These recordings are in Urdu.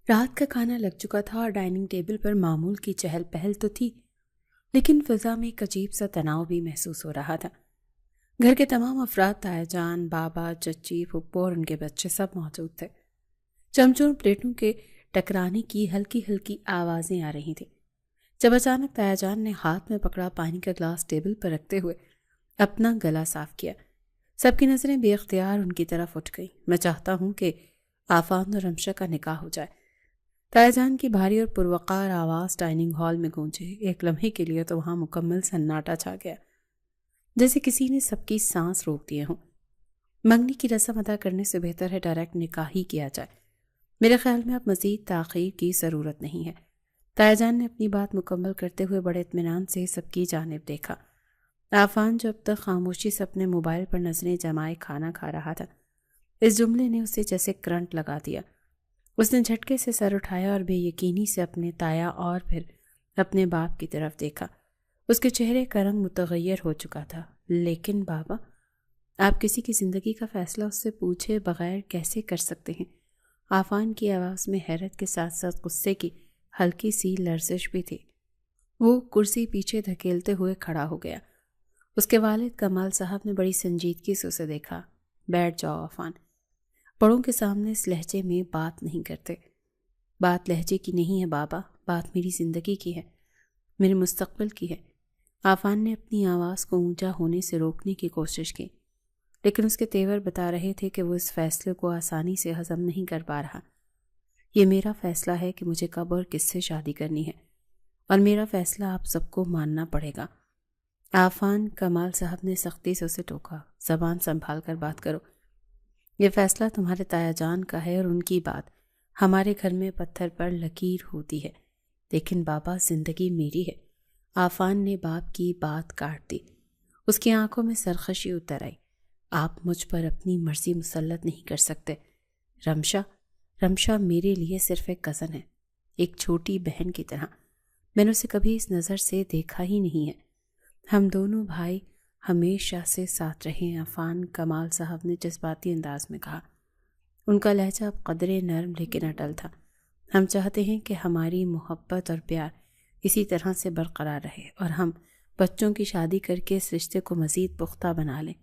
رات کا کھانا لگ چکا تھا اور ڈائننگ ٹیبل پر معمول کی چہل پہل تو تھی، لیکن فضا میں ایک عجیب سا تناؤ بھی محسوس ہو رہا تھا۔ گھر کے تمام افراد، تایا جان، بابا، چچی، پھپھو اور ان کے بچے سب موجود تھے۔ چمچوں اور پلیٹوں کے ٹکرانے کی ہلکی ہلکی آوازیں آ رہی تھیں، جب اچانک تایا جان نے ہاتھ میں پکڑا پانی کا گلاس ٹیبل پر رکھتے ہوئے اپنا گلا صاف کیا۔ سب کی نظریں بے اختیار ان کی طرف اٹھ گئیں۔ میں چاہتا ہوں کہ آفان اور رمشا کا نکاح ہو جائے۔ تایا جان کی بھاری اور پروقار آواز ڈائننگ ہال میں گونجے۔ ایک لمحے کے لیے تو وہاں مکمل سناٹا چھا گیا، جیسے کسی نے سب کی سانس روک دیے ہوں۔ منگنی کی رسم ادا کرنے سے بہتر ہے ڈائریکٹ نکاح ہی کیا جائے۔ میرے خیال میں اب مزید تاخیر کی ضرورت نہیں ہے۔ تایا جان نے اپنی بات مکمل کرتے ہوئے بڑے اطمینان سے سب کی جانب دیکھا۔ آفان جو اب تک خاموشی سے اپنے موبائل پر نظریں جمائے کھانا کھا رہا تھا، اس جملے نے اسے جیسے کرنٹ لگا دیا۔ اس نے جھٹکے سے سر اٹھایا اور بے یقینی سے اپنے تایا اور پھر اپنے باپ کی طرف دیکھا۔ اس کے چہرے کا رنگ متغیر ہو چکا تھا۔ لیکن بابا، آپ کسی کی زندگی کا فیصلہ اس سے پوچھے بغیر کیسے کر سکتے ہیں؟ آفان کی آواز میں حیرت کے ساتھ ساتھ غصے کی ہلکی سی لرزش بھی تھی۔ وہ کرسی پیچھے دھکیلتے ہوئے کھڑا ہو گیا۔ اس کے والد کمال صاحب نے بڑی سنجیدگی سے اسے دیکھا۔ بیٹھ جاؤ آفان، بڑوں کے سامنے اس لہجے میں بات نہیں کرتے۔ بات لہجے کی نہیں ہے بابا، بات میری زندگی کی ہے، میرے مستقبل کی ہے۔ آفان نے اپنی آواز کو اونچا ہونے سے روکنے کی کوشش کی، لیکن اس کے تیور بتا رہے تھے کہ وہ اس فیصلے کو آسانی سے ہضم نہیں کر پا رہا۔ یہ میرا فیصلہ ہے کہ مجھے کب اور کس سے شادی کرنی ہے، اور میرا فیصلہ آپ سب کو ماننا پڑے گا۔ آفان، کمال صاحب نے سختی سے اسے ٹوکا، زبان سنبھال کر بات کرو۔ یہ فیصلہ تمہارے تایا جان کا ہے اور ان کی بات ہمارے گھر میں پتھر پر لکیر ہوتی ہے، لیکن بابا زندگی میری ہے۔ آفان نے باپ کی بات کاٹ دی۔ اس کی آنکھوں میں سرخوشی اتر آئی۔ آپ مجھ پر اپنی مرضی مسلط نہیں کر سکتے۔ رمشا میرے لیے صرف ایک کزن ہے، ایک چھوٹی بہن کی طرح۔ میں نے اسے کبھی اس نظر سے دیکھا ہی نہیں ہے۔ ہم دونوں بھائی ہمیشہ سے ساتھ رہے۔ عفان، کمال صاحب نے جذباتی انداز میں کہا۔ ان کا لہجہ اب قدرے نرم لیکن اٹل تھا۔ ہم چاہتے ہیں کہ ہماری محبت اور پیار اسی طرح سے برقرار رہے اور ہم بچوں کی شادی کر کے اس رشتے کو مزید پختہ بنا لیں۔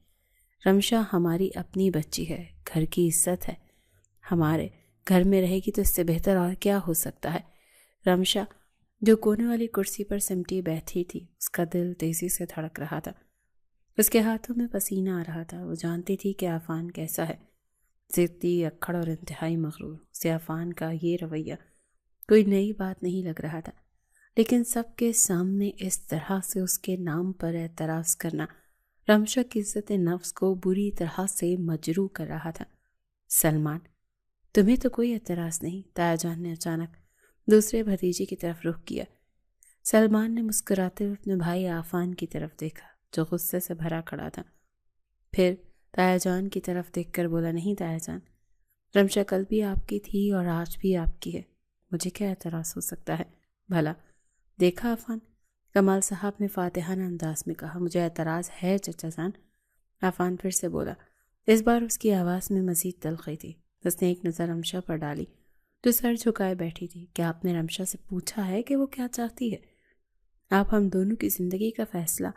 رمشا ہماری اپنی بچی ہے، گھر کی عزت ہے، ہمارے گھر میں رہے گی تو اس سے بہتر اور کیا ہو سکتا ہے۔ رمشا جو کونے والی کرسی پر سمٹی بیٹھی تھی، اس کا دل تیزی سے دھڑک رہا تھا۔ اس کے ہاتھوں میں پسینہ آ رہا تھا۔ وہ جانتی تھی کہ عفان کیسا ہے، ضدی، اکڑ اور انتہائی مغرور۔ اسے عفان کا یہ رویہ کوئی نئی بات نہیں لگ رہا تھا، لیکن سب کے سامنے اس طرح سے اس کے نام پر اعتراض کرنا رمشا کی عزت نفس کو بری طرح سے مجروح کر رہا تھا۔ سلمان، تمہیں تو کوئی اعتراض نہیں؟ تایا جان نے اچانک دوسرے بھتیجے کی طرف رخ کیا۔ سلمان نے مسکراتے ہوئے اپنے بھائی عفان کی طرف دیکھا جو غصے سے بھرا کھڑا تھا، پھر تایا جان کی طرف دیکھ کر بولا، نہیں تایا جان، رمشا کل بھی آپ کی تھی اور آج بھی آپ کی ہے، مجھے کیا اعتراض ہو سکتا ہے؟ بھلا دیکھا عفان، کمال صاحب نے فاتحانہ انداز میں کہا، مجھے اعتراض ہے چچا جان۔ عفان پھر سے بولا، اس بار اس کی آواز میں مزید تلخی تھی۔ اس نے ایک نظر رمشا پر ڈالی جو سر جھکائے بیٹھی تھی۔ کیا آپ نے رمشا سے پوچھا ہے کہ وہ کیا چاہتی ہے؟ آپ ہم دونوں کی زندگی کا فیصلہ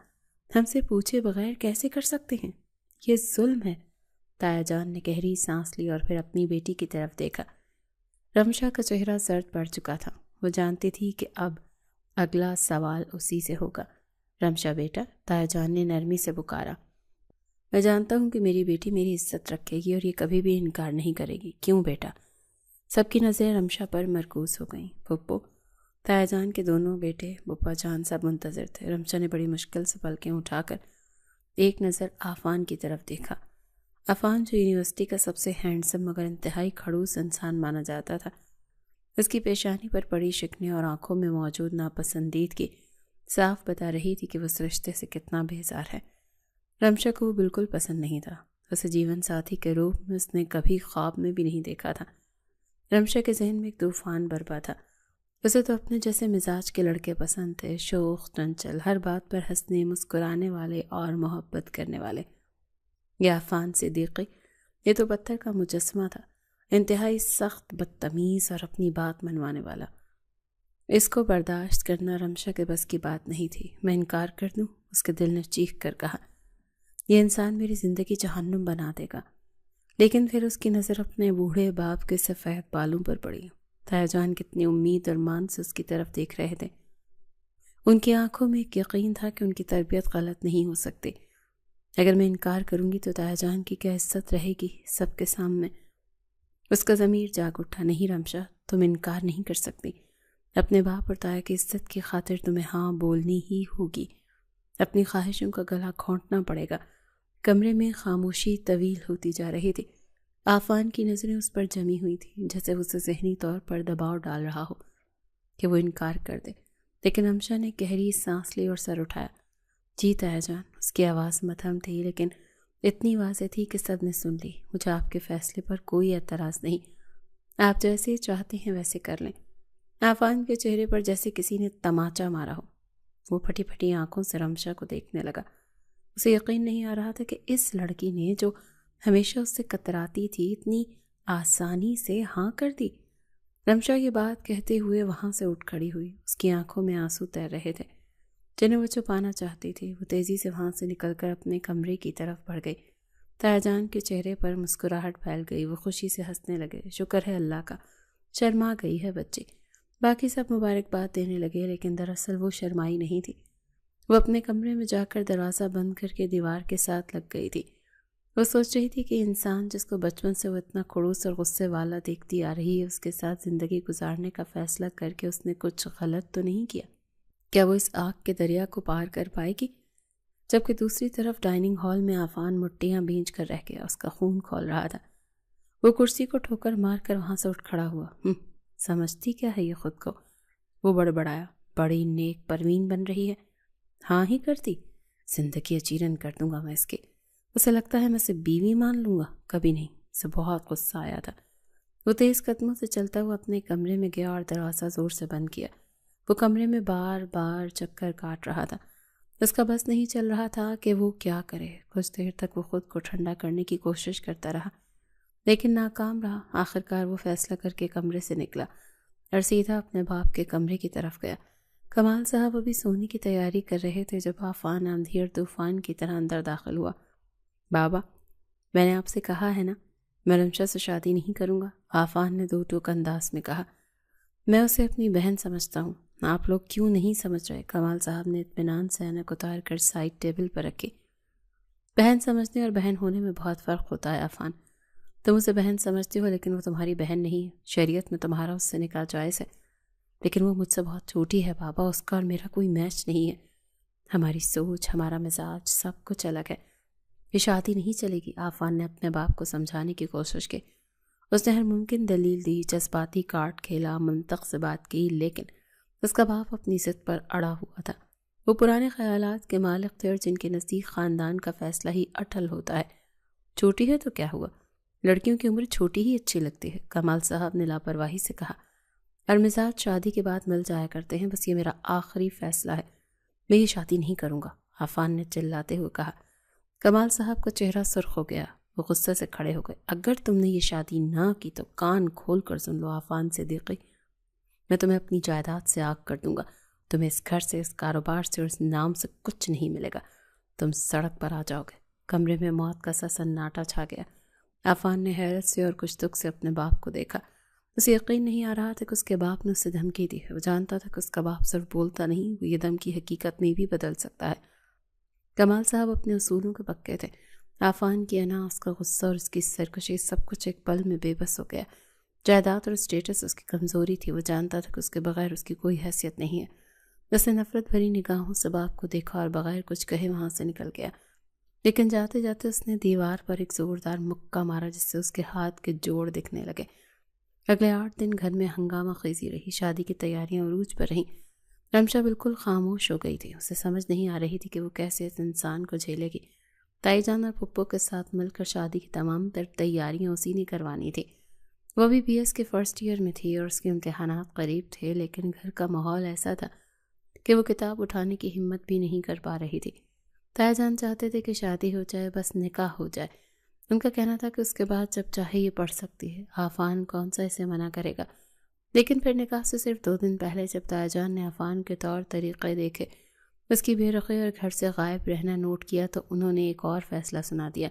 ہم سے پوچھے بغیر کیسے کر سکتے ہیں؟ یہ ظلم ہے۔ تایا جان نے گہری سانس لی اور پھر اپنی بیٹی کی طرف دیکھا۔ رمشا کا چہرہ زرد پڑ چکا تھا۔ وہ جانتی تھی کہ اب اگلا سوال اسی سے ہوگا۔ رمشا بیٹا، تایا جان نے نرمی سے پکارا، میں جانتا ہوں کہ میری بیٹی میری عزت رکھے گی اور یہ کبھی بھی انکار نہیں کرے گی، کیوں بیٹا؟ سب کی نظریں رمشا پر مرکوز ہو گئیں۔ پھپھو، تایا جان کے دونوں بیٹے، پھپھا جان سب منتظر تھے۔ رمشا نے بڑی مشکل سے پلکیں اٹھا کر ایک نظر عفان کی طرف دیکھا۔ عفان جو یونیورسٹی کا سب سے ہینڈسم مگر انتہائی کھڑوس انسان مانا جاتا تھا، اس کی پیشانی پر پڑی شکنیں اور آنکھوں میں موجود ناپسندیدگی صاف بتا رہی تھی کہ وہ اس رشتے سے کتنا بیزار ہے۔ رمشا کو وہ بالکل پسند نہیں تھا۔ اسے جیون ساتھی کے روپ میں اس نے کبھی خواب میں بھی نہیں دیکھا تھا۔ رمشا کے ذہن میں ایک طوفان برپا تھا۔ اسے تو اپنے جیسے مزاج کے لڑکے پسند تھے، شوخ، چنچل، ہر بات پر ہنسنے مسکرانے والے اور محبت کرنے والے۔ یہ عفان صدیقی، یہ تو پتھر کا مجسمہ تھا۔ انتہائی سخت، بدتمیز اور اپنی بات منوانے والا۔ اس کو برداشت کرنا رمشا کے بس کی بات نہیں تھی۔ میں انکار کر دوں؟ اس کے دل نے چیخ کر کہا۔ یہ انسان میری زندگی جہنم بنا دے گا۔ لیکن پھر اس کی نظر اپنے بوڑھے باپ کے سفید بالوں پر پڑی۔ تایا جان کتنی امید اور مان سے اس کی طرف دیکھ رہے تھے۔ ان کی آنکھوں میں ایک یقین تھا کہ ان کی تربیت غلط نہیں ہو سکتی۔ اگر میں انکار کروں گی تو تایا جان کی کیا عزت رہے گی سب کے سامنے؟ اس کا ضمیر جاگ اٹھا۔ نہیں رمشا، تم انکار نہیں کر سکتی۔ اپنے باپ اور تایا کی عزت کی خاطر تمہیں ہاں بولنی ہی ہوگی۔ اپنی خواہشوں کا گلا گھونٹنا پڑے گا۔ کمرے میں خاموشی طویل ہوتی جا رہی تھی۔ آفان کی نظریں اس پر جمی ہوئی تھیں، جیسے اسے ذہنی طور پر دباؤ ڈال رہا ہو کہ وہ انکار کر دے۔ لیکن رمشا نے گہری سانس لی اور سر اٹھایا۔ جی تایا جان، اس کی آواز مدھم تھی لیکن اتنی واضح تھی کہ سب نے سن لی۔ مجھے آپ کے فیصلے پر کوئی اعتراض نہیں۔ آپ جیسے چاہتے ہیں ویسے کر لیں۔ آفان کے چہرے پر جیسے کسی نے تماچا مارا ہو۔ وہ پھٹی پھٹی آنکھوں سے رمشا کو دیکھنے لگا۔ اسے یقین نہیں آ رہا تھا کہ اس لڑکی نے جو ہمیشہ اس سے کتراتی تھی اتنی آسانی سے ہاں کر دی۔ رمشا یہ بات کہتے ہوئے وہاں سے اٹھ کھڑی ہوئی۔ اس کی آنکھوں میں آنسو تیر رہے تھے جنہیں وہ چھپانا چاہتی تھی۔ وہ تیزی سے وہاں سے نکل کر اپنے کمرے کی طرف بڑھ گئی۔ تایا جان کے چہرے پر مسکراہٹ پھیل گئی۔ وہ خوشی سے ہنسنے لگے۔ شکر ہے اللہ کا، شرما گئی ہے بچی۔ باقی سب مبارکباد دینے لگے لیکن دراصل وہ شرمائی نہیں تھی۔ وہ اپنے کمرے میں جا کر دروازہ بند کر کے دیوار کے ساتھ لگ گئی تھی۔ وہ سوچ رہی تھی کہ انسان جس کو بچپن سے وہ اتنا خڑوس اور غصے والا دیکھتی آ رہی ہے، اس کے ساتھ زندگی گزارنے کا فیصلہ کر کے اس نے کچھ غلط تو نہیں کیا؟ کیا وہ اس آگ کے دریا کو پار کر پائے گی؟ جبکہ دوسری طرف ڈائننگ ہال میں آفان مٹیاں بھینچ کر رہ گیا۔ اس کا خون کھول رہا تھا۔ وہ کرسی کو ٹھوکر مار کر وہاں سے اٹھ کھڑا ہوا۔ سمجھتی کیا ہے یہ خود کو؟ وہ بڑبڑایا۔ بڑی نیک پروین بن رہی ہے۔ ہاں ہی کرتی، زندگی اچیرن کر دوں گا میں اس کی۔ اسے لگتا ہے میں اسے بیوی مان لوں گا؟ کبھی نہیں۔ اسے بہت غصہ آیا تھا۔ وہ تیز قدموں سے چلتا ہوا اپنے کمرے میں گیا اور دروازہ زور سے بند کیا۔ وہ کمرے میں بار بار چکر کاٹ رہا تھا۔ اس کا بس نہیں چل رہا تھا کہ وہ کیا کرے۔ کچھ دیر تک وہ خود کو ٹھنڈا کرنے کی کوشش کرتا رہا لیکن ناکام رہا۔ آخرکار وہ فیصلہ کر کے کمرے سے نکلا اور سیدھا اپنے باپ کے کمرے کی طرف گیا۔ کمال صاحب ابھی سونے کی تیاری کر رہے تھے جب آفان اندھیر طوفان کی طرح اندر داخل ہوا۔ بابا، میں نے آپ سے کہا ہے نا میں رمشا سے شادی نہیں کروں گا، آفان نے دو ٹوک انداز میں کہا۔ میں اسے اپنی بہن سمجھتا ہوں، آپ لوگ کیوں نہیں سمجھ رہے؟ کمال صاحب نے اطمینان سے اینک اتار کر سائڈ ٹیبل پر رکھی۔ بہن سمجھنے اور بہن ہونے میں بہت فرق ہوتا ہے آفان۔ تم اسے بہن سمجھتے ہو لیکن وہ تمہاری بہن نہیں ہے۔ شریعت میں تمہارا اس سے نکاح جائز ہے لیکن وہ مجھ سے بہت چھوٹی ہے بابا۔ اس کا اور میرا کوئی میچ نہیں ہے۔ ہماری سوچ، ہمارا مزاج، سب کچھ الگ ہے۔ یہ شادی نہیں چلے گی۔ آفان نے اپنے باپ کو سمجھانے کی کوشش کی۔ اس نے ہر ممکن دلیل دی، جذباتی کارڈ کھیلا، منطق سے بات کی، لیکن اس کا باپ اپنی ضد پر اڑا ہوا تھا۔ وہ پرانے خیالات کے مالک تھے اور جن کے نزدیک خاندان کا فیصلہ ہی اٹل ہوتا ہے۔ چھوٹی ہے تو کیا ہوا؟ لڑکیوں کی عمر چھوٹی ہی اچھی لگتی ہے، کمال صاحب نے لاپرواہی سے کہا۔ اور مزاج شادی کے بعد مل جایا کرتے ہیں، بس یہ میرا آخری فیصلہ ہے، میں یہ شادی نہیں کروں گا، آفان نے چلاتے ہوئے کہا۔ کمال صاحب کا چہرہ سرخ ہو گیا۔ وہ غصے سے کھڑے ہو گئے۔ اگر تم نے یہ شادی نہ کی تو کان کھول کر سن لو آفان صدیقی، میں تمہیں اپنی جائیداد سے آگ کر دوں گا۔ تمہیں اس گھر سے، اس کاروبار سے اور اس نام سے کچھ نہیں ملے گا۔ تم سڑک پر آ جاؤ گے۔ کمرے میں موت کا سا سناٹا چھا گیا۔ آفان نے حیرت سے اور کچھ دکھ سے اپنے باپ کو دیکھا۔ اسے یقین نہیں آ رہا تھا کہ اس کے باپ نے اسے دھمکی دی ہے۔ وہ جانتا تھا کہ اس کا باپ صرف بولتا نہیں، وہ یہ دھمکی حقیقت میں بھی بدل سکتا ہے۔ کمال صاحب اپنے اصولوں کے پکے تھے۔ آفان کی انا، اس کا غصہ اور اس کی سرکشی، سب کچھ ایک پل میں بے بس ہو گیا۔ جائیداد اور اسٹیٹس اس کی کمزوری تھی۔ وہ جانتا تھا کہ اس کے بغیر اس کی کوئی حیثیت نہیں ہے۔ اس نے نفرت بھری نگاہوں سے باپ کو دیکھا اور بغیر کچھ کہے وہاں سے نکل گیا۔ لیکن جاتے جاتے اس نے دیوار پر ایک زوردار مکہ مارا جس سے اس کے ہاتھ کے جوڑ دکھنے لگے۔ اگلے 8 دن گھر میں ہنگامہ خیزی رہی۔ شادی کی تیاریاں عروج پر رہیں۔ رمشا بالکل خاموش ہو گئی تھی۔ اسے سمجھ نہیں آ رہی تھی کہ وہ کیسے اس انسان کو جھیلے گی۔ تائی جان اور پھپھو کے ساتھ مل کر شادی کی تمام تر تیاریاں اسی نے کروانی تھی۔ وہ ابھی BS کے فرسٹ ایئر میں تھی اور اس کے امتحانات قریب تھے، لیکن گھر کا ماحول ایسا تھا کہ وہ کتاب اٹھانے کی ہمت بھی نہیں کر پا رہی تھی۔ تائی جان چاہتے تھے کہ شادی ہو جائے، بس نکاح ہو جائے۔ ان کا کہنا تھا کہ اس کے بعد جب چاہے یہ پڑھ سکتی ہے، عافان کون سا اسے منع کرے گا۔ لیکن پھر نکاح سے صرف 2 دن پہلے جب تایا جان نے عافان کے طور طریقے دیکھے، اس کی بے رخی اور گھر سے غائب رہنا نوٹ کیا، تو انہوں نے ایک اور فیصلہ سنا دیا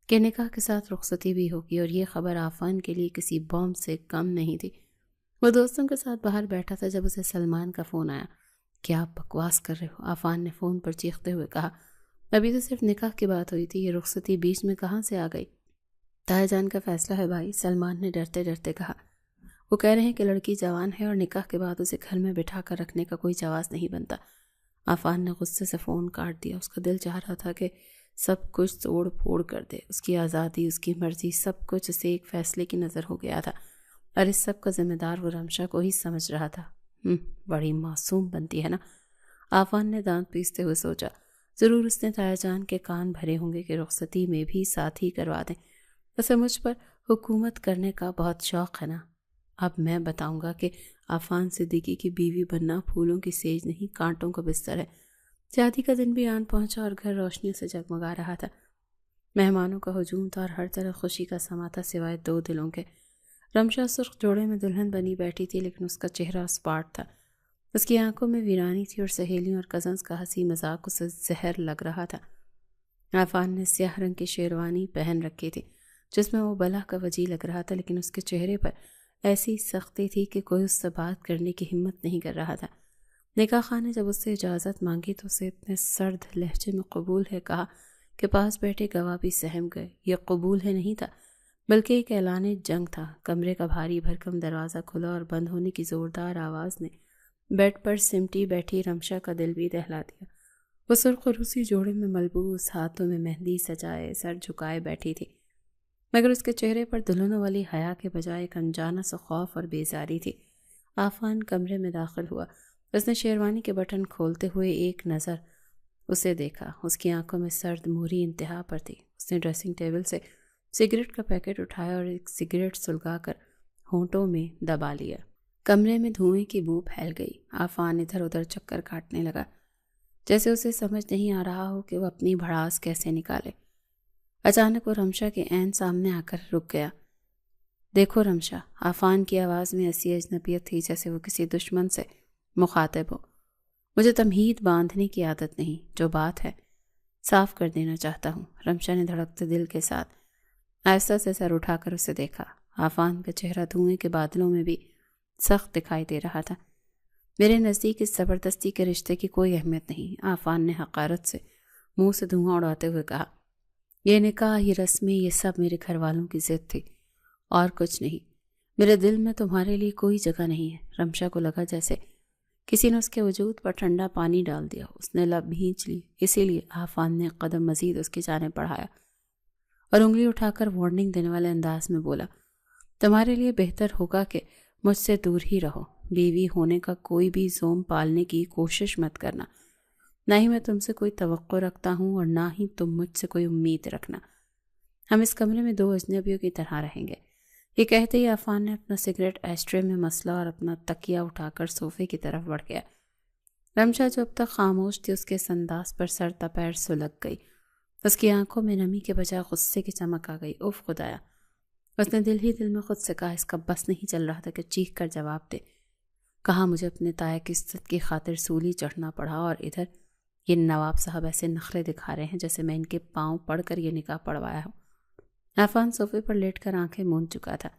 کہ نکاح کے ساتھ رخصتی بھی ہوگی، اور یہ خبر عافان کے لیے کسی بم سے کم نہیں تھی۔ وہ دوستوں کے ساتھ باہر بیٹھا تھا جب اسے سلمان کا فون آیا۔ کیا آپ بکواس کر رہے ہو؟ عافان نے فون پر چیختے ہوئے کہا۔ ابھی تو صرف نکاح کی بات ہوئی تھی، یہ رخصتی بیچ میں کہاں سے آ گئی؟ تایا جان کا فیصلہ ہے بھائی، سلمان نے ڈرتے ڈرتے کہا۔ وہ کہہ رہے ہیں کہ لڑکی جوان ہے اور نکاح کے بعد اسے گھر میں بٹھا کر رکھنے کا کوئی جواز نہیں بنتا۔ عافان نے غصے سے فون کاٹ دیا۔ اس کا دل چاہ رہا تھا کہ سب کچھ توڑ پھوڑ کر دے، اس کی آزادی، اس کی مرضی، سب کچھ اسے ایک فیصلے کی نظر ہو گیا تھا، اور اس سب کا ذمہ دار وہ رمشا کو ہی سمجھ رہا تھا۔ بڑی معصوم بنتی ہے نا، عافان نے دانت پیستے ہوئے سوچا۔ ضرور اس نے تایا جان کے کان بھرے ہوں گے کہ رخصتی میں بھی ساتھ ہی کروا دیں۔ اسے مجھ پر حکومت کرنے کا بہت شوق ہے نا۔ اب میں بتاؤں گا کہ عافان صدیقی کی بیوی بننا پھولوں کی سیج نہیں، کانٹوں کا بستر ہے۔ شادی کا دن بھی آن پہنچا اور گھر روشنیوں سے جگمگا رہا تھا۔ مہمانوں کا ہجوم تھا اور ہر طرف خوشی کا سما تھا سوائے 2 دلوں کے۔ رمشا سرخ جوڑے میں دلہن بنی بیٹھی تھی، لیکن اس کا چہرہ اسپاٹ تھا۔ اس کی آنکھوں میں ویرانی تھی اور سہیلیوں اور کزنز کا ہنسی مذاق اسے زہر لگ رہا تھا۔ عافان نے سیاہ رنگ کی شیروانی پہن رکھی تھی جس میں وہ بلا کا وجی لگ رہا تھا، لیکن اس کے چہرے پر ایسی سختی تھی کہ کوئی اس سے بات کرنے کی ہمت نہیں کر رہا تھا۔ نکاح خان نے جب اس سے اجازت مانگی تو اسے اتنے سرد لہجے میں قبول ہے کہا کہ پاس بیٹھے گواہ بھی سہم گئے۔ یہ قبول ہے نہیں تھا بلکہ ایک اعلان جنگ تھا۔ کمرے کا بھاری بھرکم دروازہ کھلا اور بند ہونے کی زوردار آواز نے بیڈ پر سمٹی بیٹھی رمشا کا دل بھی دہلا دیا۔ وہ سرخ روسی جوڑے میں ملبوس، ہاتھوں میں مہندی سجائے، سر جھکائے بیٹھی تھی، مگر اس کے چہرے پر دلہنوں والی حیا کے بجائے ایک انجانا سا خوف اور بیزاری تھی۔ عافان کمرے میں داخل ہوا۔ اس نے شیروانی کے بٹن کھولتے ہوئے ایک نظر اسے دیکھا۔ اس کی آنکھوں میں سرد موری انتہا پر تھی۔ اس نے ڈریسنگ ٹیبل سے سگریٹ کا پیکٹ اٹھایا اور ایک سگریٹ سلگا کر ہونٹوں میں دبا لیا۔ کمرے میں دھوئیں کی بو پھیل گئی۔ عافان ادھر ادھر چکر کاٹنے لگا، جیسے اسے سمجھ نہیں آ رہا ہو کہ وہ اپنی بھڑاس کیسے نکالے۔ اچانک وہ رمشا کے عین سامنے آ کر رک گیا۔ دیکھو رمشا، عافان کی آواز میں ایسی اجنبیت تھی جیسے وہ کسی دشمن سے مخاطب ہو۔ مجھے تمہید باندھنے کی عادت نہیں، جو بات ہے صاف کر دینا چاہتا ہوں۔ رمشا نے دھڑکتے دل کے ساتھ آہستہ سے سر اٹھا کر اسے دیکھا۔ عافان کا چہرہ دھوئیں کے بادلوں میں بھی سخت دکھائی دے رہا تھا۔ میرے نزدیک اس زبردستی کے رشتے کی کوئی اہمیت نہیں، عافان نے حقارت سے منہ سے دھواں اڑاتے ہوئے کہا۔ یہ نکاح، یہ رسمیں، یہ سب میرے گھر والوں کی ضد تھی اور کچھ نہیں۔ میرے دل میں تمہارے لیے کوئی جگہ نہیں ہے۔ رمشا کو لگا جیسے کسی نے اس کے وجود پر ٹھنڈا پانی ڈال دیا۔ اس نے لب بھینچ لی۔ اسی لیے عافان نے قدم مزید اس کی جانب بڑھایا اور انگلی اٹھا کر وارننگ دینے والے انداز میں بولا، تمہارے لیے بہتر ہوگا کہ مجھ سے دور ہی رہو۔ بیوی ہونے کا کوئی بھی زوم پالنے کی کوشش مت کرنا۔ نہ ہی میں تم سے کوئی توقع رکھتا ہوں اور نہ ہی تم مجھ سے کوئی امید رکھنا۔ ہم اس کمرے میں 2 اجنبیوں کی طرح رہیں گے۔ یہ کہتے ہی عافان نے اپنا سگریٹ ایشٹرے میں مسلا اور اپنا تکیہ اٹھا کر صوفے کی طرف بڑھ گیا۔ رمشا جو اب تک خاموش تھی، اس کے اس انداز پر سر تپیر سلگ گئی۔ اس کی آنکھوں میں نمی کے بجائے غصے کی چمک آ گئی۔ اف خدایا! اس نے دل ہی دل میں خود سے کہا، اس کا بس نہیں چل رہا تھا کہ چیخ کر جواب دے۔ کہا مجھے اپنے تایا کی عزت کی خاطر سولی چڑھنا پڑا، اور ادھر یہ نواب صاحب ایسے نخرے دکھا رہے ہیں جیسے میں ان کے پاؤں پڑھ کر یہ نکاح پڑھوایا ہوں۔ عافان صوفے پر لیٹ کر آنکھیں موند چکا تھا،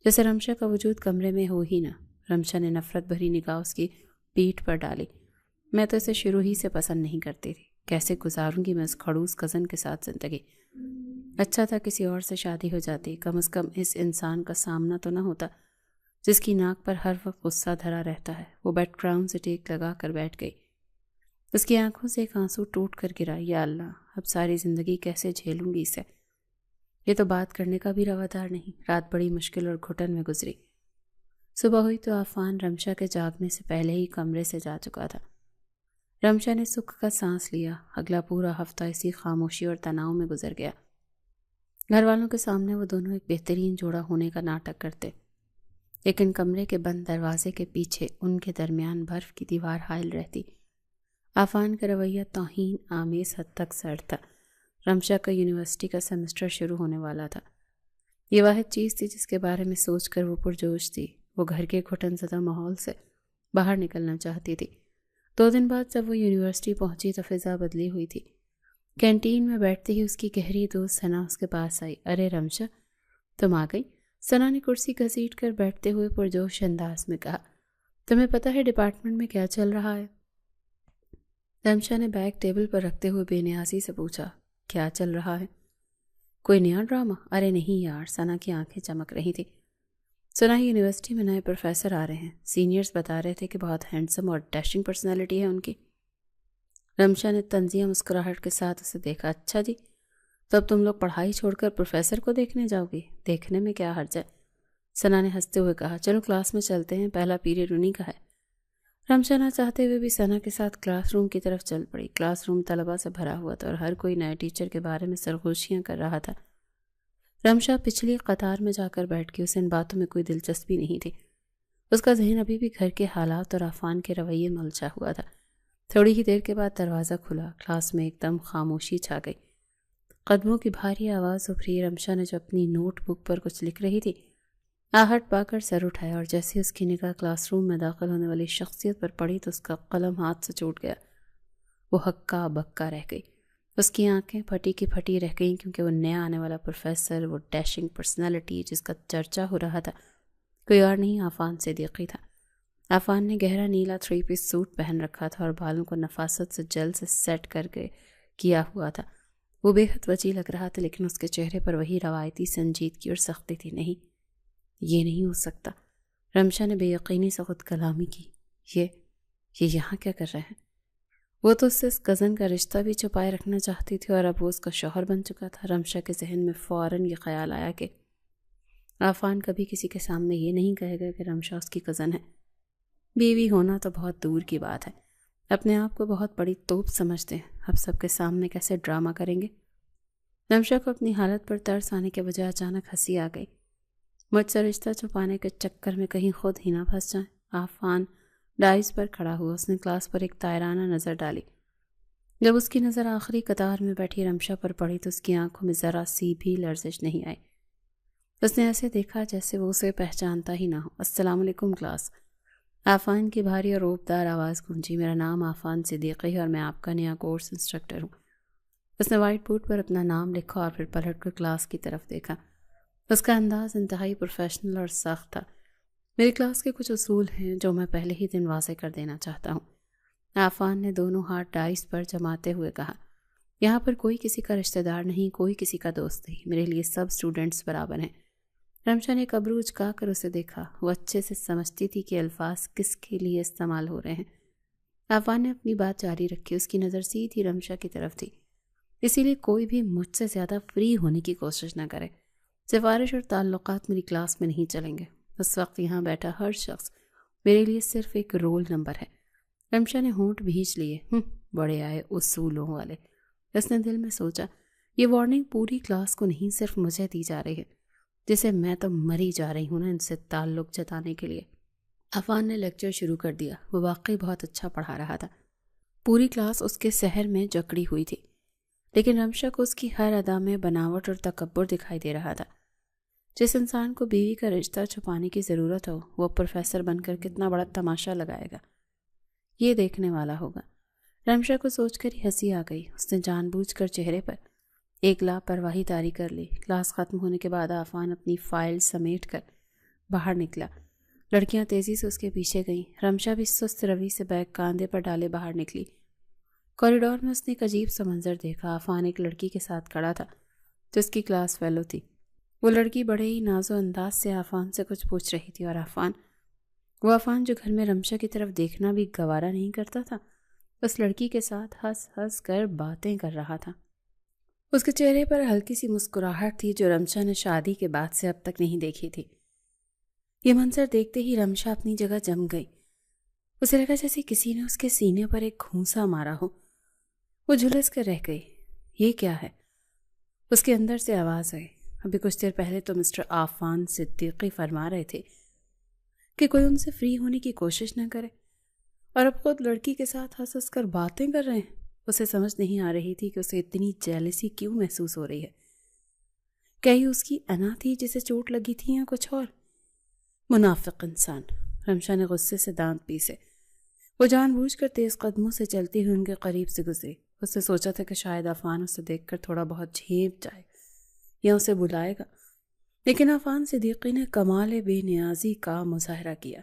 جیسے رمشا کا وجود کمرے میں ہو ہی نہ۔ رمشا نے نفرت بھری نگاہ اس کی پیٹھ پر ڈالی۔ میں تو اسے شروع ہی سے پسند نہیں کرتی تھی۔ کیسے گزاروں گی میں اس کھڑوس کزن کے ساتھ زندگی؟ اچھا تھا کسی اور سے شادی ہو جاتی، کم از کم اس انسان کا سامنا تو نہ ہوتا جس کی ناک پر ہر وقت غصہ دھرا رہتا ہے۔ وہ بیڈ گراؤنڈ سے ٹیک لگا کر بیٹھ گئی۔ اس کی آنکھوں سے ایک آنسو ٹوٹ کر گرا۔ یا اللہ، اب ساری زندگی کیسے جھیلوں گی اسے؟ یہ تو بات کرنے کا بھی روادار نہیں۔ رات بڑی مشکل اور گھٹن میں گزری۔ صبح ہوئی تو عافان رمشا کے جاگنے سے پہلے ہی کمرے سے جا چکا تھا۔ رمشا نے سکھ کا سانس لیا۔ اگلا پورا ہفتہ اسی خاموشی اور تناؤ میں گزر گیا۔ گھر والوں کے سامنے وہ دونوں ایک بہترین جوڑا ہونے کا ناٹک کرتے، لیکن کمرے کے بند دروازے کے پیچھے ان کے درمیان برف کی دیوار حائل رہتی۔ عافان کا رویہ توہین آمیز حد تک سرد تھا۔ رمشا کا یونیورسٹی کا سیمسٹر شروع ہونے والا تھا۔ یہ واحد چیز تھی جس کے بارے میں سوچ کر وہ پرجوش تھی۔ وہ گھر کے گھٹن زدہ ماحول سے باہر نکلنا چاہتی تھی۔ 2 دن بعد جب وہ یونیورسٹی پہنچی تو فضا بدلی ہوئی تھی۔ کینٹین میں بیٹھتے ہی اس کی گہری دوست ثنا اس کے پاس آئی۔ ارے رمشا، تم آ گئی؟ ثنا نے کرسی گھسیٹ کر بیٹھتے ہوئے پرجوش انداز میں کہا۔ تمہیں پتہ ہے ڈپارٹمنٹ میں کیا چل رہا ہے؟ رمشا نے بیگ ٹیبل پر رکھتے ہوئے بے نیازی سے پوچھا۔ کیا چل رہا ہے؟ کوئی نیا ڈرامہ؟ ارے نہیں یار، ثنا کی آنکھیں چمک رہی تھی۔ سنا ہی یونیورسٹی میں نئے پروفیسر آ رہے ہیں، سینئرز بتا رہے تھے کہ بہت ہینڈسم اور ڈیشنگ پرسنالٹی ہے ان کی۔ رمشا نے طنزیہ مسکراہٹ کے ساتھ اسے دیکھا۔ اچھا جی، تو اب تم لوگ پڑھائی چھوڑ کر پروفیسر کو دیکھنے جاؤ گی؟ دیکھنے میں کیا حرج ہے، ثنا نے ہنستے ہوئے کہا۔ چلو کلاس میں چلتے ہیں، پہلا پیریڈ انہی کا ہے۔ رمشا نہ چاہتے ہوئے بھی ثنا کے ساتھ کلاس روم کی طرف چل پڑی۔ کلاس روم طلباء سے بھرا ہوا تھا اور ہر کوئی نئے ٹیچر کے بارے میں سرگوشیاں کر رہا تھا۔ رمشا پچھلی قطار میں جا کر بیٹھ گئی۔ اسے ان باتوں میں کوئی دلچسپی نہیں تھی۔ اس کا ذہن ابھی بھی گھر کے حالات اور عفان کے رویے میں الجھا ہوا تھا۔ تھوڑی ہی دیر کے بعد دروازہ کھلا۔ کلاس میں ایک دم خاموشی چھا گئی۔ قدموں کی بھاری آواز ابھری۔ رمشا نے جو اپنی نوٹ بک پر کچھ لکھ رہی تھی آہٹ پا کر سر اٹھایا، اور جیسے اس کی نگاہ کلاس روم میں داخل ہونے والی شخصیت پر پڑی تو اس کا قلم ہاتھ سے چھوٹ گیا۔ وہ ہکا بکا رہ گئی۔ اس کی آنکھیں پھٹی کی پھٹی رہ گئیں، کیونکہ وہ نیا آنے والا پروفیسر، وہ ڈیشنگ پرسنالٹی جس کا چرچا ہو رہا تھا، کوئی اور نہیں عفان صدیقی تھا۔ عفان نے گہرا نیلا 3 پیس سوٹ پہن رکھا تھا اور بالوں کو نفاست سے جل سے سیٹ کر کے کیا ہوا تھا۔ وہ بے حد وجی لگ رہا تھا، لیکن اس کے چہرے پر وہی روایتی سنجیدگی اور سختی تھی۔ نہیں، یہ نہیں ہو سکتا۔ رمشا نے بے یقینی سے خود کلامی کی۔ یہ یہاں کیا کر رہے ہیں؟ وہ تو اس سے اس کزن کا رشتہ بھی چھپائے رکھنا چاہتی تھی، اور اب وہ اس کا شوہر بن چکا تھا۔ رمشا کے ذہن میں فوراً یہ خیال آیا کہ عفان کبھی کسی کے سامنے یہ نہیں کہے گا کہ رمشا اس کی کزن ہے۔ بیوی ہونا تو بہت دور کی بات ہے، اپنے آپ کو بہت بڑی توپ سمجھتے ہیں، اب سب کے سامنے کیسے ڈرامہ کریں گے؟ رمشا کو اپنی حالت پر ترس آنے کے بجائے اچانک ہنسی آ گئی۔ مجھ سے رشتہ چھپانے کے چکر میں کہیں خود ہی نہ پھنس جائیں۔ عفان ڈائز پر کھڑا ہوا۔ اس نے کلاس پر ایک تائرانہ نظر ڈالی۔ جب اس کی نظر آخری قطار میں بیٹھی رمشا پر پڑی تو اس کی آنکھوں میں ذرا سی بھی لرزش نہیں آئی۔ اس نے ایسے دیکھا جیسے وہ اسے پہچانتا ہی نہ ہو۔ السلام علیکم کلاس۔ عفان کی بھاری اور روبدار آواز گونجی۔ میرا نام عفان صدیقی ہے اور میں آپ کا نیا کورس انسٹرکٹر ہوں۔ اس نے وائٹ بورڈ پر اپنا نام لکھا اور پھر پلٹ کر کلاس کی طرف دیکھا۔ اس کا انداز انتہائی پروفیشنل اور سخت تھا۔ میری کلاس کے کچھ اصول ہیں جو میں پہلے ہی دن واضح کر دینا چاہتا ہوں۔ عفان نے دونوں ہاتھ ڈائس پر جماتے ہوئے کہا۔ یہاں پر کوئی کسی کا رشتہ دار نہیں، کوئی کسی کا دوست نہیں، میرے لیے سب اسٹوڈنٹس برابر ہیں۔ رمشا نے ابرو اچکا کر اسے دیکھا۔ وہ اچھے سے سمجھتی تھی کہ الفاظ کس کے لیے استعمال ہو رہے ہیں۔ عفان نے اپنی بات جاری رکھی۔ اس کی نظر سیدھی رمشا کی طرف تھی، اسی لیے کوئی بھی مجھ سے زیادہ فری ہونے کی کوشش نہ کرے۔ سفارش اور تعلقات میری کلاس میں نہیں چلیں گے۔ اس وقت یہاں بیٹھا ہر شخص میرے لیے صرف ایک رول نمبر ہے۔ رمشا نے ہونٹ بھینچ لیے۔ بڑے آئے اصولوں والے، اس نے دل میں سوچا۔ یہ وارننگ پوری کلاس کو نہیں، صرف مجھے دی جا رہی ہے، جسے میں تو مری جا رہی ہوں نا ان سے تعلق جتانے کے لیے۔ عفان نے لیکچر شروع کر دیا۔ وہ واقعی بہت اچھا پڑھا رہا تھا۔ پوری کلاس اس کے سحر میں جکڑی ہوئی تھی، لیکن رمشا کو اس کی ہر ادا میں بناوٹ اور تکبر دکھائی دے رہا تھا۔ جس انسان کو بیوی کا رشتہ چھپانے کی ضرورت ہو، وہ پروفیسر بن کر کتنا بڑا تماشا لگائے گا، یہ دیکھنے والا ہوگا۔ رمشا کو سوچ کر ہی ہنسی آ گئی۔ اس نے جان بوجھ کر چہرے پر ایک لاپرواہی طاری کر لی۔ کلاس ختم ہونے کے بعد عفان اپنی فائل سمیٹ کر باہر نکلا۔ لڑکیاں تیزی سے اس کے پیچھے گئیں۔ رمشا بھی سست روی سے بیگ کاندھے پر ڈالے باہر نکلی۔ کوریڈور میں اس نے ایک عجیب سا منظر دیکھا۔ عفان ایک لڑکی کے ساتھ کھڑا تھا جو اس کی کلاس فیلو تھی۔ وہ لڑکی بڑے ہی ناز و انداز سے عفان سے کچھ پوچھ رہی تھی، اور عفان جو گھر میں رمشا کی طرف دیکھنا بھی گوارا نہیں کرتا تھا، اس لڑکی کے ساتھ ہنس ہنس کر باتیں کر رہا تھا۔ اس کے چہرے پر ہلکی سی مسکراہٹ تھی جو رمشا نے شادی کے بعد سے اب تک نہیں دیکھی تھی۔ یہ منظر دیکھتے ہی رمشا اپنی جگہ جم گئی۔ اسے لگا جیسے کسی نے اس کے سینے پر ایک گھونسا مارا ہو۔ وہ جھلس کر رہ گئی۔ یہ کیا ہے؟ اس کے اندر سے آواز آئی۔ ابھی کچھ دیر پہلے تو مسٹر عفان صدیقی فرما رہے تھے کہ کوئی ان سے فری ہونے کی کوشش نہ کرے، اور اب خود لڑکی کے ساتھ ہنس ہنس کر باتیں کر رہے ہیں۔ اسے سمجھ نہیں آ رہی تھی کہ اسے اتنی جیلسی کیوں محسوس ہو رہی ہے۔ کیا یہ اس کی انا تھی جسے چوٹ لگی تھی یا کچھ اور؟ منافق انسان، رمشا نے غصے سے دانت پیسے۔ وہ جان بوجھ کر تیز قدموں سے چلتی ہوئی ان کے قریب سے گزری۔ اس نے سوچا تھا کہ شاید عفان اسے دیکھ کر تھوڑا بہت جھیپ جائے یا اسے بلائے گا، لیکن عفان صدیقی نے کمال بے نیازی کا مظاہرہ کیا۔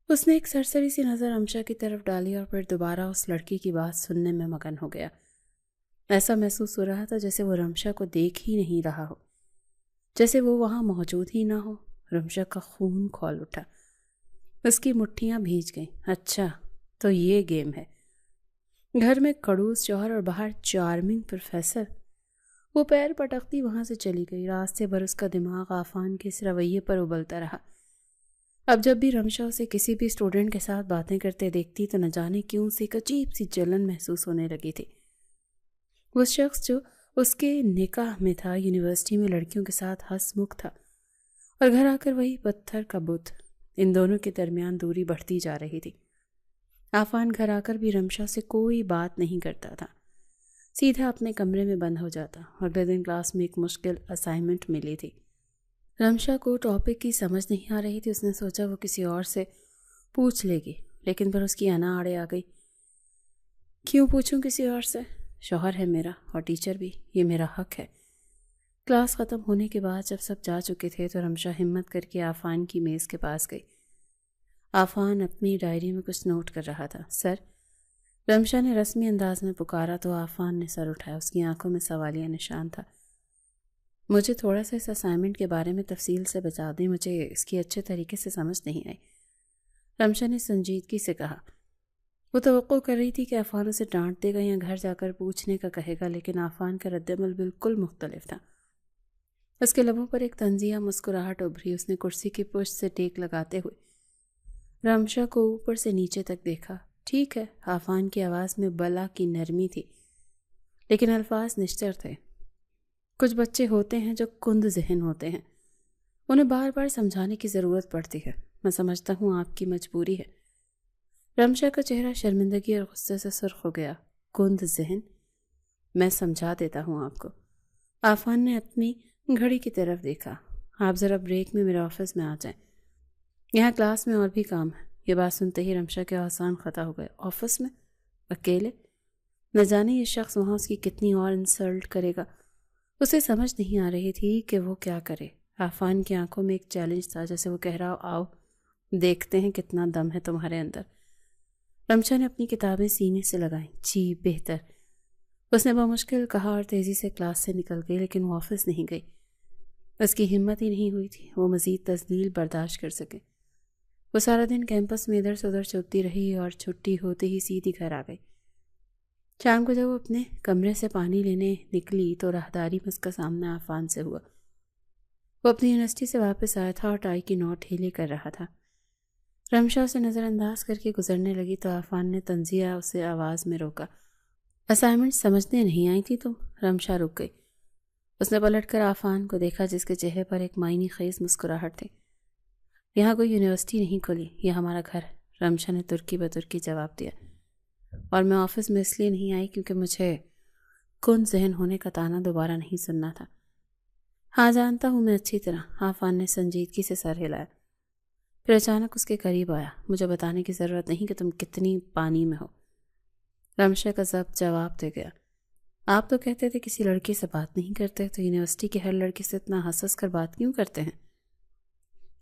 اس نے ایک سرسری سی نظر رمشا کی طرف ڈالی اور پھر دوبارہ اس لڑکی کی بات سننے میں مگن ہو گیا۔ ایسا محسوس ہو رہا تھا جیسے وہ رمشا کو دیکھ ہی نہیں رہا ہو، جیسے وہ وہاں موجود ہی نہ ہو۔ رمشا کا خون کھول اٹھا، اس کی مٹھیاں بھیج گئیں۔ اچھا تو یہ گیم ہے، گھر میں کڑوس شوہر اور باہر چارمنگ پروفیسر۔ وہ پیر پٹکتی وہاں سے چلی گئی۔ راستے بھر اس کا دماغ عفان کے اس رویے پر ابلتا رہا۔ اب جب بھی رمشا اسے کسی بھی اسٹوڈنٹ کے ساتھ باتیں کرتے دیکھتی تو نہ جانے کیوں اسے ایک عجیب سی جلن محسوس ہونے لگی تھی۔ وہ شخص جو اس کے نکاح میں تھا یونیورسٹی میں لڑکیوں کے ساتھ ہنس مکھ تھا، اور گھر آ کر وہی پتھر کا بت۔ ان دونوں کے درمیان دوری بڑھتی جا رہی تھی۔ عفان گھر آ کر بھی رمشا سے کوئی بات نہیں کرتا تھا، سیدھا اپنے کمرے میں بند ہو جاتا۔ اگلے دن کلاس میں ایک مشکل اسائنمنٹ ملی تھی۔ رمشا کو ٹاپک کی سمجھ نہیں آ رہی تھی۔ اس نے سوچا وہ کسی اور سے پوچھ لے گی، لیکن پھر اس کی انا آڑے آ گئی۔ کیوں پوچھوں کسی اور سے؟ شوہر ہے میرا اور ٹیچر بھی، یہ میرا حق ہے۔ کلاس ختم ہونے کے بعد جب سب جا چکے تھے تو رمشا ہمت کر کے عفان کی میز کے پاس گئی۔ عفان اپنی ڈائری میں کچھ نوٹ کر رہا تھا۔ سر، رمشا نے رسمی انداز میں پکارا تو عفان نے سر اٹھایا۔ اس کی آنکھوں میں سوالیہ نشان تھا۔ مجھے تھوڑا سا اس اسائنمنٹ کے بارے میں تفصیل سے بتا دیں، مجھے اس کی اچھے طریقے سے سمجھ نہیں آئی، رمشا نے سنجیدگی سے کہا۔ وہ توقع کر رہی تھی کہ عفان اسے ڈانٹ دے گا یا گھر جا کر پوچھنے کا کہے گا، لیکن عفان کا رد عمل بالکل مختلف تھا۔ اس کے لبوں پر ایک طنزیہ مسکراہٹ ابھری۔ اس نے کرسی کی پشت سے ٹیک لگاتے ہوئے رمشا کو اوپر سے نیچے تک دیکھا۔ ٹھیک ہے، عفان کی آواز میں بلا کی نرمی تھی، لیکن الفاظ نشتر تھے۔ کچھ بچے ہوتے ہیں جو کند ذہن ہوتے ہیں، انہیں بار بار سمجھانے کی ضرورت پڑتی ہے۔ میں سمجھتا ہوں آپ کی مجبوری ہے۔ رمشا کا چہرہ شرمندگی اور غصے سے سرخ ہو گیا۔ کند ذہن؟ میں سمجھا دیتا ہوں آپ کو۔ عفان نے اپنی گھڑی کی طرف دیکھا۔ آپ ذرا بریک میں میرے آفس میں آ جائیں، یہاں کلاس میں اور بھی کام ہے۔ یہ بات سنتے ہی رمشا کے آسان خطا ہو گئے۔ آفس میں؟ اکیلے؟ نہ جانے یہ شخص وہاں اس کی کتنی اور انسلٹ کرے گا۔ اسے سمجھ نہیں آ رہی تھی کہ وہ کیا کرے۔ عفان کی آنکھوں میں ایک چیلنج تھا، جیسے وہ کہہ رہا آؤ دیکھتے ہیں کتنا دم ہے تمہارے اندر۔ رمشا نے اپنی کتابیں سینے سے لگائیں۔ جی بہتر، اس نے بمشکل کہا اور تیزی سے کلاس سے نکل گئی، لیکن وہ آفس نہیں گئی۔ اس کی ہمت ہی نہیں ہوئی تھی وہ مزید تذلیل برداشت کر سکے۔ وہ سارا دن کیمپس میں ادھر سے ادھر چلتی رہی اور چھٹی ہوتے ہی سیدھی گھر آ گئی۔ شام کو جب وہ اپنے کمرے سے پانی لینے نکلی تو راہداری میں اس کا سامنا عفان سے ہوا۔ وہ اپنی یونیورسٹی سے واپس آیا تھا اور ٹائی کی نوٹ ڈھیلے کر رہا تھا۔ رمشا اسے نظر انداز کر کے گزرنے لگی تو عفان نے طنزیہ اسے آواز میں روکا۔ اسائنمنٹ سمجھنے نہیں آئی تھی تم؟ رمشا رک گئی۔ اس نے پلٹ کر عفان کو دیکھا جس کے چہرے پر ایک معنی خیز مسکراہٹ تھی۔ یہاں کوئی یونیورسٹی نہیں کھلی، یہ ہمارا گھر، رمشا نے ترکی بترکی جواب دیا۔ اور میں آفس میں اس لیے نہیں آئی کیونکہ مجھے کن ذہن ہونے کا تانا دوبارہ نہیں سننا تھا۔ ہاں جانتا ہوں میں اچھی طرح، عفان نے سنجیدگی سے سر ہلایا۔ پھر اچانک اس کے قریب آیا۔ مجھے بتانے کی ضرورت نہیں کہ تم کتنی پانی میں ہو، رمشا کا ضبط جواب دے گیا۔ آپ تو کہتے تھے کسی لڑکی سے بات نہیں کرتے، تو یونیورسٹی کے ہر لڑکی سے اتنا ہنس کر بات کیوں کرتے ہیں؟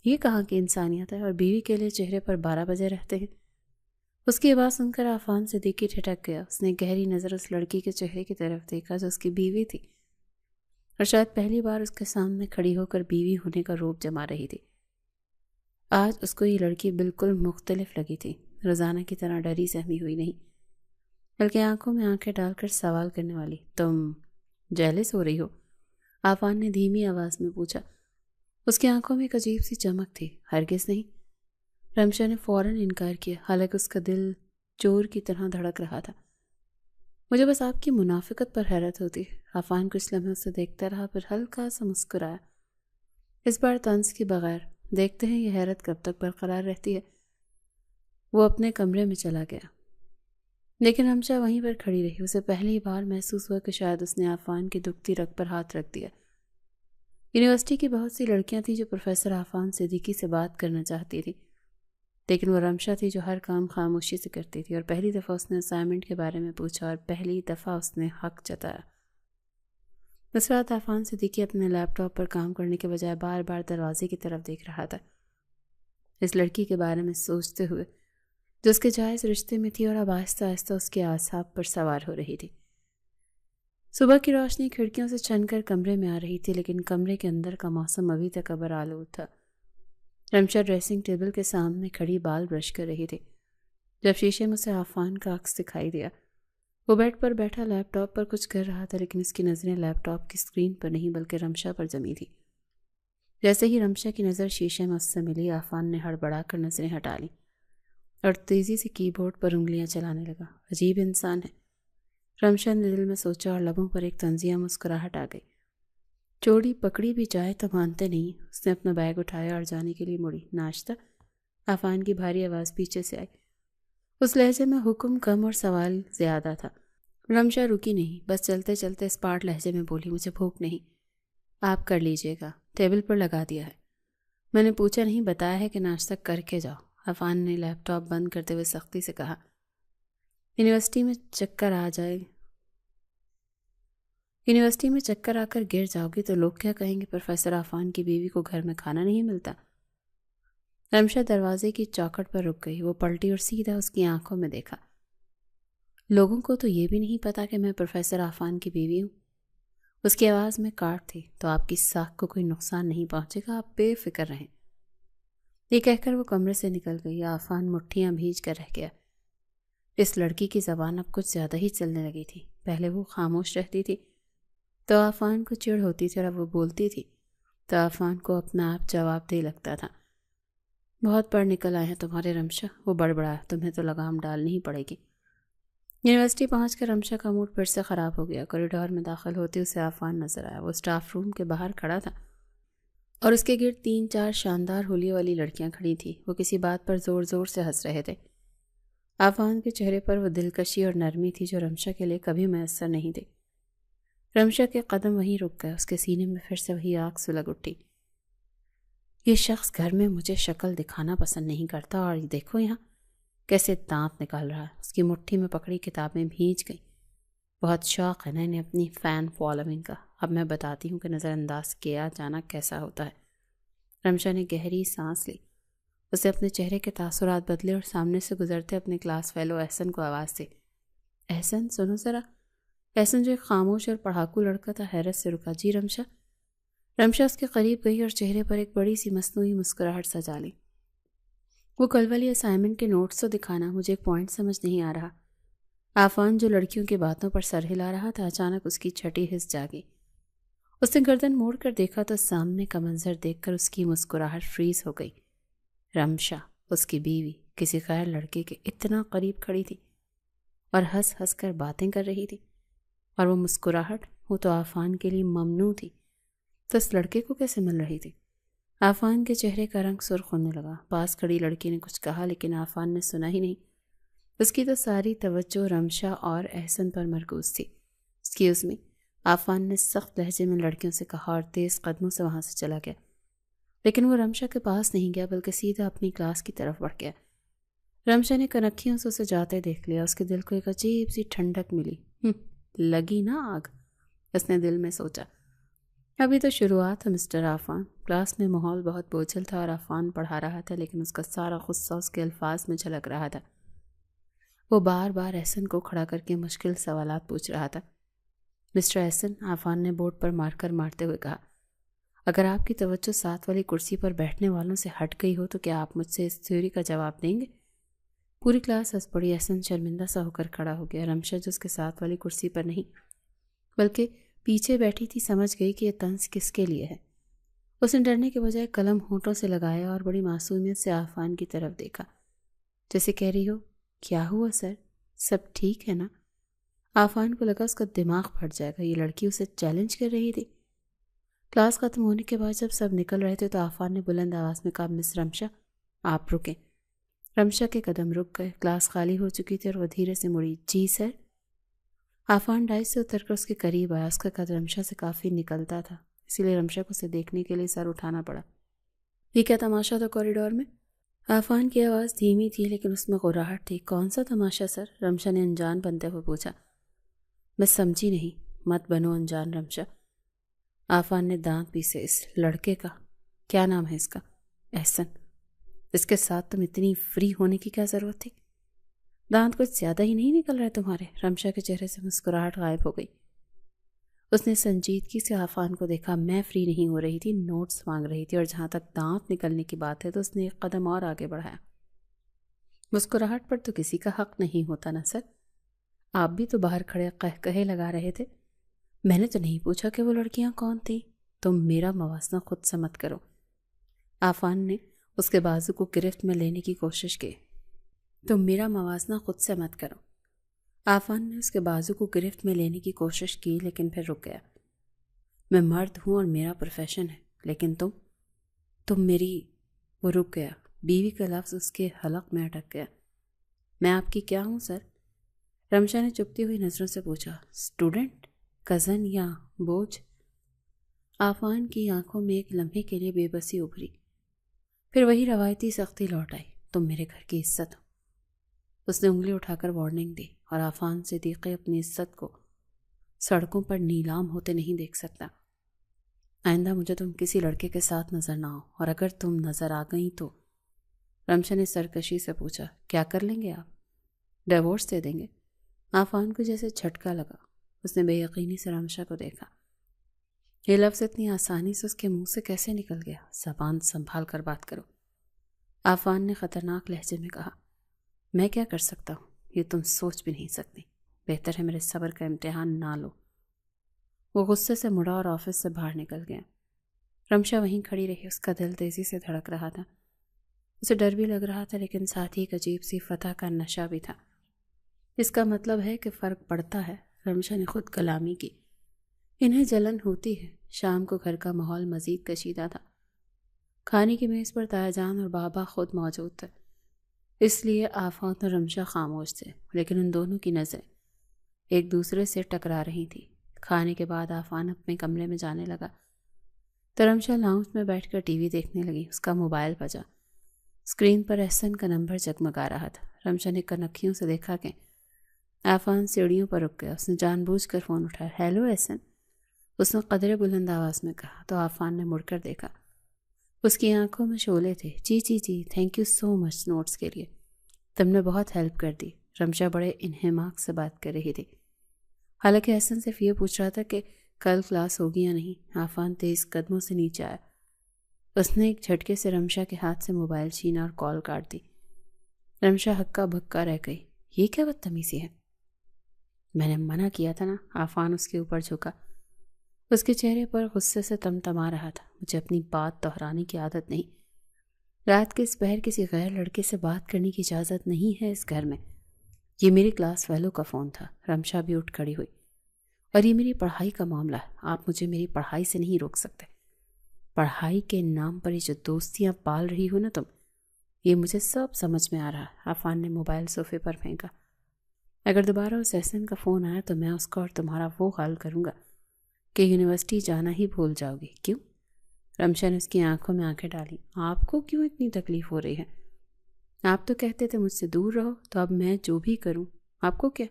یہ کہاں کی انسانیت ہے، اور بیوی کے لیے چہرے پر 12 بجے رہتے ہیں۔ اس کی آواز سن کر عفان صدیقی ٹھٹک گیا۔ اس نے گہری نظر اس لڑکی کے چہرے کی طرف دیکھا جو اس کی بیوی تھی، اور شاید پہلی بار اس کے سامنے کھڑی ہو کر بیوی ہونے کا روپ جما رہی تھی۔ آج اس کو یہ لڑکی بالکل مختلف لگی تھی، روزانہ کی طرح ڈری سہمی ہوئی نہیں، بلکہ آنکھوں میں آنکھیں ڈال کر سوال کرنے والی۔ تم جیلس ہو رہی ہو؟ عفان نے دھیمی آواز میں پوچھا۔ اس کی آنکھوں میں ایک عجیب سی چمک تھی۔ ہرگز نہیں، رمشا نے فوراً انکار کیا، حالانکہ اس کا دل چور کی طرح دھڑک رہا تھا۔ مجھے بس آپ کی منافقت پر حیرت ہوتی۔ عفان کچھ لمحے اسے دیکھتا رہا، پھر ہلکا سا مسکرایا، اس بار طنز کے بغیر۔ دیکھتے ہیں یہ حیرت کب تک برقرار رہتی ہے۔ وہ اپنے کمرے میں چلا گیا۔ لیکن رمشا وہیں پر کھڑی رہی۔ اسے پہلی بار محسوس ہوا کہ شاید اس نے عافان کی دکھتی رگ پر ہاتھ رکھ دیا۔ یونیورسٹی کی بہت سی لڑکیاں تھیں جو پروفیسر عافان صدیقی سے بات کرنا چاہتی تھیں، لیکن وہ رمشا تھی جو ہر کام خاموشی سے کرتی تھی، اور پہلی دفعہ اس نے اسائنمنٹ کے بارے میں پوچھا اور پہلی دفعہ اس نے حق جتایا۔ اس رات عافان صدیقی اپنے لیپ ٹاپ پر کام کرنے کے بجائے بار بار دروازے کی طرف دیکھ رہا تھا، اس لڑکی کے بارے میں سوچتے ہوئے جو اس کے جائز رشتے میں تھی اور اب آہستہ آہستہ اس کے اعصاب پر سوار ہو رہی تھی۔ صبح کی روشنی کھڑکیوں سے چھن کر کمرے میں آ رہی تھی، لیکن کمرے کے اندر کا موسم ابھی تک ابر آلود تھا۔ رمشا ڈریسنگ ٹیبل کے سامنے کھڑی بال برش کر رہی تھی جب شیشے میں سے عافان کا عکس دکھائی دیا۔ وہ بیڈ پر بیٹھا لیپ ٹاپ پر کچھ کر رہا تھا، لیکن اس کی نظریں لیپ ٹاپ کی اسکرین پر نہیں بلکہ رمشا پر جمی تھی۔ جیسے ہی رمشا کی نظر شیشے میں اس سے ملی، عافان نے ہڑبڑا کر نظریں ہٹا لیں اور تیزی سے کی بورڈ پر انگلیاں چلانے لگا۔ عجیب انسان ہے، رمشا نے دل میں سوچا، اور لبوں پر ایک طنزیہ مسکراہٹ آ گئی۔ چوڑی پکڑی بھی جائے تو مانتے نہیں۔ اس نے اپنا بیگ اٹھایا اور جانے کے لیے مڑی۔ ناشتہ؟ عافان کی بھاری آواز پیچھے سے آئی۔ اس لہجے میں حکم کم اور سوال زیادہ تھا۔ رمشا رکی نہیں، بس چلتے چلتے اسپاٹ لہجے میں بولی، مجھے بھوک نہیں۔ آپ کر لیجئے گا، ٹیبل پر لگا دیا ہے۔ میں نے پوچھا نہیں، بتایا ہے کہ ناشتہ کر کے جاؤ، عافان نے لیپ ٹاپ بند کرتے ہوئے سختی سے کہا۔ یونیورسٹی میں چکر آ کر گر جاؤ گی تو لوگ کیا کہیں گے؟ پروفیسر عافان کی بیوی کو گھر میں کھانا نہیں ملتا؟ رمشا دروازے کی چوکھٹ پر رک گئی۔ وہ پلٹی اور سیدھا اس کی آنکھوں میں دیکھا۔ لوگوں کو تو یہ بھی نہیں پتا کہ میں پروفیسر عافان کی بیوی ہوں۔ اس کی آواز میں کاٹ تھی۔ تو آپ کی ساکھ کو کوئی نقصان نہیں پہنچے گا، آپ بے فکر رہیں۔ یہ کہہ کر وہ کمرے سے نکل گئی۔ عافان مٹھیاں بھیج کر رہ گیا۔ اس لڑکی کی زبان اب کچھ زیادہ ہی چلنے لگی تھی۔ پہلے وہ خاموش رہتی تھی تو عافان کو چڑ ہوتی تھی، اور اب وہ بولتی تھی تو عافان کو اپنا آپ جواب دے لگتا تھا۔ بہت پڑھ نکل آئے ہیں تمہارے رمشا، وہ بڑبڑا، تمہیں تو لگام ڈالنی ہی پڑے گی۔ یونیورسٹی پہنچ کر رمشا کا موڈ پھر سے خراب ہو گیا۔ کوریڈور میں داخل ہوتے اسے عافان نظر آیا۔ وہ اسٹاف روم کے باہر کھڑا تھا اور اس کے گرد 3-4 شاندار حلیے والی لڑکیاں کھڑی تھیں۔ وہ کسی بات پر زور زور سے ہنس رہے تھے۔ عافان کے چہرے پر وہ دلکشی اور نرمی تھی جو رمشا کے لیے کبھی میسر نہیں تھی۔ رمشا کے قدم وہیں رک گئے۔ اس کے سینے میں پھر سے وہی آگ سلگ اٹھی۔ یہ شخص گھر میں مجھے شکل دکھانا پسند نہیں کرتا، اور دیکھو یہاں کیسے دانت نکال رہا ہے۔ اس کی مٹھی میں پکڑی کتابیں بھیج گئیں۔ بہت شوق ہے نا انہیں اپنی فین فالوئنگ کا۔ اب میں بتاتی ہوں کہ نظر انداز کیا جانا کیسا ہوتا ہے۔ رمشا نے گہری سانس لی۔ اسے اپنے چہرے کے تاثرات بدلے اور سامنے سے گزرتے اپنے کلاس فیلو احسن کو آواز دی۔ احسن سنو ذرا۔ احسن جو ایک خاموش اور پڑھاکو لڑکا تھا حیرت سے رکا۔ جی رمشا۔ رمشا اس کے قریب گئی اور چہرے پر ایک بڑی سی مصنوعی مسکراہٹ سجا لی۔ وہ کل والی اسائنمنٹ کے نوٹس تو دکھانا، مجھے ایک پوائنٹ سمجھ نہیں آ رہا۔ عافان جو لڑکیوں کی باتوں پر سر ہلا رہا تھا، اچانک اس کی چھٹی حس جاگی۔ اس نے گردن موڑ کر دیکھا تو سامنے کا منظر دیکھ کر اس کی مسکراہٹ فریز ہو گئی۔ رمشا، اس کی بیوی، کسی غیر لڑکے کے اتنا قریب کھڑی تھی اور ہنس ہنس کر باتیں کر رہی تھی، اور وہ مسکراہٹ، وہ تو عافان کے لیے ممنوع تھی، تو اس لڑکے کو کیسے مل رہی تھی؟ عافان کے چہرے کا رنگ سرخ ہونے لگا۔ پاس کھڑی لڑکی نے کچھ کہا لیکن عافان نے سنا ہی نہیں۔ اس کی تو ساری توجہ رمشا اور احسن پر مرکوز تھی۔ ایکسکیوز می، عافان نے سخت لہجے میں لڑکیوں سے کہا اور تیز قدموں سے وہاں سے چلا گیا۔ لیکن وہ رمشا کے پاس نہیں گیا بلکہ سیدھا اپنی کلاس کی طرف بڑھ گیا۔ رمشا نے کنکھیوں سے اسے جاتے دیکھ لیا۔ اس کے دل کو ایک عجیب سی ٹھنڈک ملی۔ لگی نا آگ، اس نے دل میں سوچا۔ ابھی تو شروعات ہے مسٹر عافان۔ کلاس میں ماحول بہت بوجھل تھا اور عافان پڑھا رہا تھا، لیکن اس کا سارا غصہ اس کے الفاظ میں جھلک رہا تھا۔ وہ بار بار احسن کو کھڑا کر کے مشکل سوالات پوچھ رہا تھا۔ مسٹر احسن، عافان نے بورڈ پر مارکر مارتے ہوئے کہا، اگر آپ کی توجہ ساتھ والی کرسی پر بیٹھنے والوں سے ہٹ گئی ہو تو کیا آپ مجھ سے اس تھیوری کا جواب دیں گے؟ پوری کلاس ہنس پڑی۔ احسن شرمندہ سا ہو کر کھڑا ہو گیا۔ رمشا جو اس کے ساتھ والی کرسی پر نہیں بلکہ پیچھے بیٹھی تھی سمجھ گئی کہ یہ طنز کس کے لیے ہے۔ اس نے ڈرنے کے بجائے قلم ہونٹوں سے لگایا اور بڑی معصومیت سے عافان کی طرف دیکھا، جیسے کہہ رہی ہو، کیا ہوا سر، سب ٹھیک ہے نا؟ عافان کو لگا اس کا دماغ پھٹ جائے گا۔ یہ لڑکی اسے چیلنج کر رہی تھی۔ کلاس ختم ہونے کے بعد جب سب نکل رہے تھے تو عافان نے بلند آواز میں کہا، مس رمشا، آپ رکیں۔ رمشا کے قدم رک گئے، کلاس خالی ہو چکی تھی اور وہ دھیرے سے مڑی۔ جی سر۔ آفان ڈائز سے اتر کر اس کے قریب آیا۔ اس کا قد رمشا سے کافی نکلتا تھا، اسی لیے رمشا کو اسے دیکھنے کے لیے سر اٹھانا پڑا۔ یہ کیا تماشا تھا کوریڈور میں؟ آفان کی آواز دھیمی تھی لیکن اس میں غراہٹ تھی۔ کون سا تماشا سر؟ رمشا نے انجان بنتے ہوئے پوچھا۔ میں سمجھی نہیں۔ مت بنو انجان رمشا۔ آفان نے دانت پیسے۔ اس لڑکے کا کیا نام ہے؟ اس کا احسن۔ اس کے ساتھ تم اتنی فری ہونے کی کیا ضرورت تھی؟ دانت کچھ زیادہ ہی نہیں نکل رہے تمہارے؟ رمشا کے چہرے سے مسکراہٹ غائب ہو گئی۔ اس نے سنجیدگی سے آفان کو دیکھا۔ میں فری نہیں ہو رہی تھی، نوٹس مانگ رہی تھی، اور جہاں تک دانت نکلنے کی بات ہے تو اس نے ایک قدم اور آگے بڑھایا۔ مسکراہٹ پر تو کسی کا حق نہیں ہوتا نا سر؟ آپ بھی تو باہر کھڑے قہقہے لگا رہے تھے۔ میں نے تو نہیں پوچھا کہ وہ لڑکیاں کون تھیں۔ تم میرا موازنہ خود سے مت کرو۔ آفان نے اس کے بازو کو گرفت میں لینے کی کوشش کی۔ تم میرا موازنہ خود سے مت کرو۔ آفان نے اس کے بازو کو گرفت میں لینے کی کوشش کی لیکن پھر رک گیا۔ میں مرد ہوں اور میرا پروفیشن ہے، لیکن تم میری… وہ رک گیا۔ بیوی کا لفظ اس کے حلق میں اٹک گیا۔ میں آپ کی کیا ہوں سر؟ رمشا نے چپتی ہوئی نظروں سے پوچھا۔ اسٹوڈنٹ، کزن یا بوجھ؟ آفان کی آنکھوں میں ایک لمحے کے لیے بے بسی ابھری، پھر وہی روایتی سختی لوٹ آئی۔ تم میرے گھر کی عزت ہو۔ اس نے انگلی اٹھا کر وارننگ دی، اور آفان صدیقی اپنی عزت کو سڑکوں پر نیلام ہوتے نہیں دیکھ سکتا۔ آئندہ مجھے تم کسی لڑکے کے ساتھ نظر نہ ہو، اور اگر تم نظر آ گئی تو… رمشا نے سرکشی سے پوچھا۔ کیا کر لیں گے آپ؟ ڈیورس دے دیں گے۔ آفان کو جیسے جھٹکا لگا۔ اس نے بے یقینی سے رمشا کو دیکھا۔ یہ لفظ اتنی آسانی سے اس کے منہ سے کیسے نکل گیا؟ زبان سنبھال کر بات کرو۔ آفان نے خطرناک لہجے میں کہا۔ میں کیا کر سکتا ہوں؟ یہ تم سوچ بھی نہیں سکتی۔ بہتر ہے میرے صبر کا امتحان نہ لو۔ وہ غصے سے مڑا اور آفس سے باہر نکل گیا۔ رمشا وہیں کھڑی رہی۔ اس کا دل تیزی سے دھڑک رہا تھا۔ اسے ڈر بھی لگ رہا تھا، لیکن ساتھ ہی ایک عجیب سی فتح کا نشہ بھی تھا۔ اس کا مطلب ہے کہ فرق پڑتا ہے۔ رمشا نے خود کلامی کی۔ انہیں جلن ہوتی ہے۔ شام کو گھر کا ماحول مزید کشیدہ تھا۔ کھانے کی میز پر تایا جان اور بابا خود موجود تھے، اس لیے آفان اور رمشا خاموش تھے، لیکن ان دونوں کی نظریں ایک دوسرے سے ٹکرا رہی تھی۔ کھانے کے بعد آفان اپنے کمرے میں جانے لگا تو رمشا لاؤنج میں بیٹھ کر ٹی وی دیکھنے لگی۔ اس کا موبائل بجا۔ اسکرین پر احسن کا نمبر جگمگا رہا تھا۔ رمشا نے کنکھیوں سے دیکھا کہ آفان سیڑھیوں پر رک گیا۔ اس نے جان بوجھ کر فون اٹھایا۔ ہیلو احسن، اس نے قدرے بلند آواز میں کہا تو آفان نے مڑ کر دیکھا۔ اس کی آنکھوں میں شعلے تھے۔ جی جی جی، thank you so much notes کے لیے، تم نے بہت ہیلپ کر دی۔ رمشا بڑے انہماک سے بات کر رہی تھی، حالانکہ احسن صرف یہ پوچھ رہا تھا کہ کل کلاس ہوگی یا نہیں۔ آفان تیز قدموں سے نیچے آیا۔ اس نے ایک جھٹکے سے رمشا کے ہاتھ سے موبائل چھینا اور کال کاٹ دی۔ رمشا ہکا بکا رہ گئی۔ یہ کیا بدتمیزی ہے؟ میں نے منع کیا تھا نا۔ آفان اس کے اوپر جھکا۔ اس کے چہرے پر غصے سے تمتما رہا تھا۔ مجھے اپنی بات دہرانے کی عادت نہیں۔ رات کے اس پہر کسی غیر لڑکے سے بات کرنے کی اجازت نہیں ہے اس گھر میں۔ یہ میری کلاس فیلو کا فون تھا۔ رمشا بھی اٹھ کھڑی ہوئی۔ اور یہ میری پڑھائی کا معاملہ ہے۔ آپ مجھے میری پڑھائی سے نہیں روک سکتے۔ پڑھائی کے نام پر یہ جو دوستیاں پال رہی ہو نا تم، یہ مجھے سب سمجھ میں آ رہا ہے۔ آفان نے موبائل صوفے پر پھینکا۔ اگر دوبارہ اس احسن کا فون آیا تو میں اس کا اور تمہارا وہ حال کروں گا کہ یونیورسٹی جانا ہی بھول جاؤ گی۔ کیوں؟ رمشا نے اس کی آنکھوں میں آنکھیں ڈالی۔ آپ کو کیوں اتنی تکلیف ہو رہی ہے؟ آپ تو کہتے تھے مجھ سے دور رہو، تو اب میں جو بھی کروں آپ کو کیا؟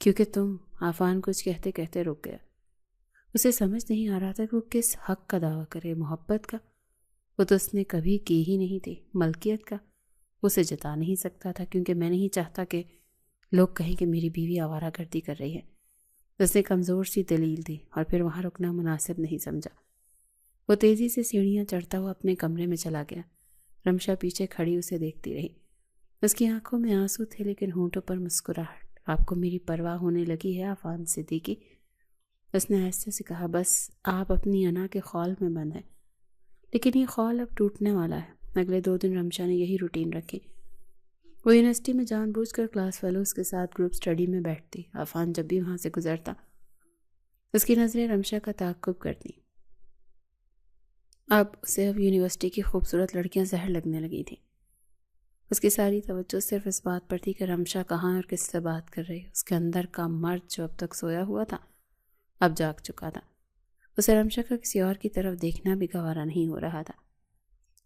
کیونکہ تم… آفان کچھ کہتے کہتے رک گیا۔ اسے سمجھ نہیں آ رہا تھا کہ وہ کس حق کا دعویٰ کرے۔ محبت کا؟ وہ تو اس نے کبھی کی ہی نہیں تھی۔ ملکیت کا؟ اسے جتا نہیں سکتا تھا، کیونکہ میں نہیں چاہتا کہ لوگ کہیں کہ میری بیوی آوارہ گردی کر رہی ہے۔ اس نے کمزور سی دلیل دی اور پھر وہاں رکنا مناسب نہیں سمجھا۔ وہ تیزی سے سیڑھیاں چڑھتا ہوا اپنے کمرے میں چلا گیا۔ رمشا پیچھے کھڑی اسے دیکھتی رہی۔ اس کی آنکھوں میں آنسو تھے لیکن ہونٹوں پر مسکراہٹ۔ آپ کو میری پرواہ ہونے لگی ہے آفان صدیقی؟ اس نے آہستہ سے کہا۔ بس آپ اپنی انا کے خول میں بند ہیں، لیکن یہ خول اب ٹوٹنے والا ہے۔ اگلے 2 دن رمشا نے یہی روٹین رکھی۔ وہ یونیورسٹی میں جان بوجھ کر کلاس فیلوز کے ساتھ گروپ سٹڈی میں بیٹھتی۔ آفان جب بھی وہاں سے گزرتا اس کی نظریں رمشا کا تعاقب کرتی۔ اب اسے یونیورسٹی کی خوبصورت لڑکیاں زہر لگنے لگی تھیں۔ اس کی ساری توجہ صرف اس بات پر تھی کہ رمشا کہاں اور کس سے بات کر رہی ہے۔ اس کے اندر کا مرد جو اب تک سویا ہوا تھا اب جاگ چکا تھا۔ اسے رمشا کا کسی اور کی طرف دیکھنا بھی گوارا نہیں ہو رہا تھا۔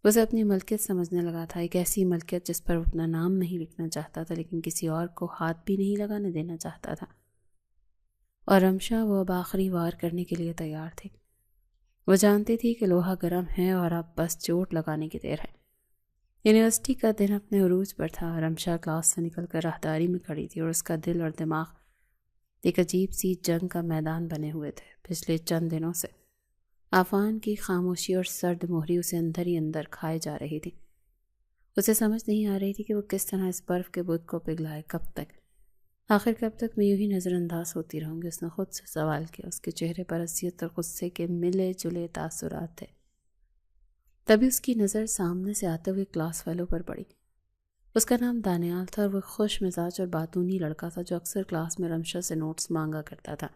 اسے اپنی ملکیت سمجھنے لگا تھا، ایک ایسی ملکیت جس پر وہ اپنا نام نہیں لکھنا چاہتا تھا لیکن کسی اور کو ہاتھ بھی نہیں لگانے دینا چاہتا تھا۔ اور رمشا وہ اب آخری وار کرنے کے لیے تیار تھی۔ وہ جانتی تھی کہ لوہا گرم ہے اور اب بس چوٹ لگانے کی دیر ہے۔ یونیورسٹی کا دن اپنے عروج پر تھا۔ رمشا کلاس سے نکل کر راہداری میں کھڑی تھی اور اس کا دل اور دماغ ایک عجیب سی جنگ کا میدان بنے ہوئے تھے۔ پچھلے چند دنوں سے آفان کی خاموشی اور سرد مہری اسے اندر ہی اندر کھائے جا رہی تھی۔ اسے سمجھ نہیں آ رہی تھی کہ وہ کس طرح اس برف کے بت کو پگھلائے، کب تک، آخر کب تک میں یوں ہی نظر انداز ہوتی رہوں گی۔ اس نے خود سے سوال کیا۔ اس کے چہرے پر اذیت اور غصے کے ملے جلے تاثرات تھے۔ تبھی اس کی نظر سامنے سے آتے ہوئے کلاس فیلو پر پڑی۔ اس کا نام دانیال تھا اور وہ خوش مزاج اور باتونی لڑکا تھا جو اکثر کلاس میں رمشا سے نوٹس مانگا کرتا تھا۔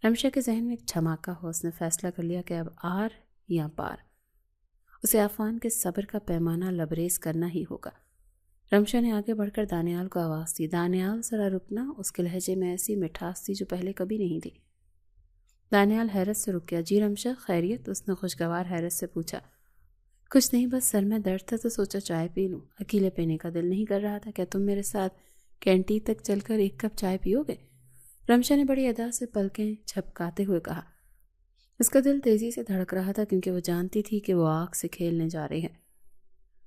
رمشا کے ذہن میں ایک دھماکہ ہوا۔ اس نے فیصلہ کر لیا کہ اب آر یا پار، اسے آفان کے صبر کا پیمانہ لبریز کرنا ہی ہوگا۔ رمشا نے آگے بڑھ کر دانیال کو آواز دی، دانیال ذرا رکنا۔ اس کے لہجے میں ایسی مٹھاس تھی جو پہلے کبھی نہیں تھی۔ دانیال حیرت سے رک گیا۔ جی رمشا، خیریت؟ اس نے خوشگوار حیرت سے پوچھا۔ کچھ نہیں، بس سر میں درد تھا تو سوچا چائے پی لوں۔ اکیلے پینے کا دل نہیں کر رہا تھا، کیا تم میرے ساتھ کینٹین تک چل کر ایک کپ چائے پیو گے؟ رمشا نے بڑی ادا سے پلکیں جھپکاتے ہوئے کہا۔ اس کا دل تیزی سے دھڑک رہا تھا کیونکہ وہ جانتی تھی کہ وہ آگ سے کھیلنے جا رہی ہے۔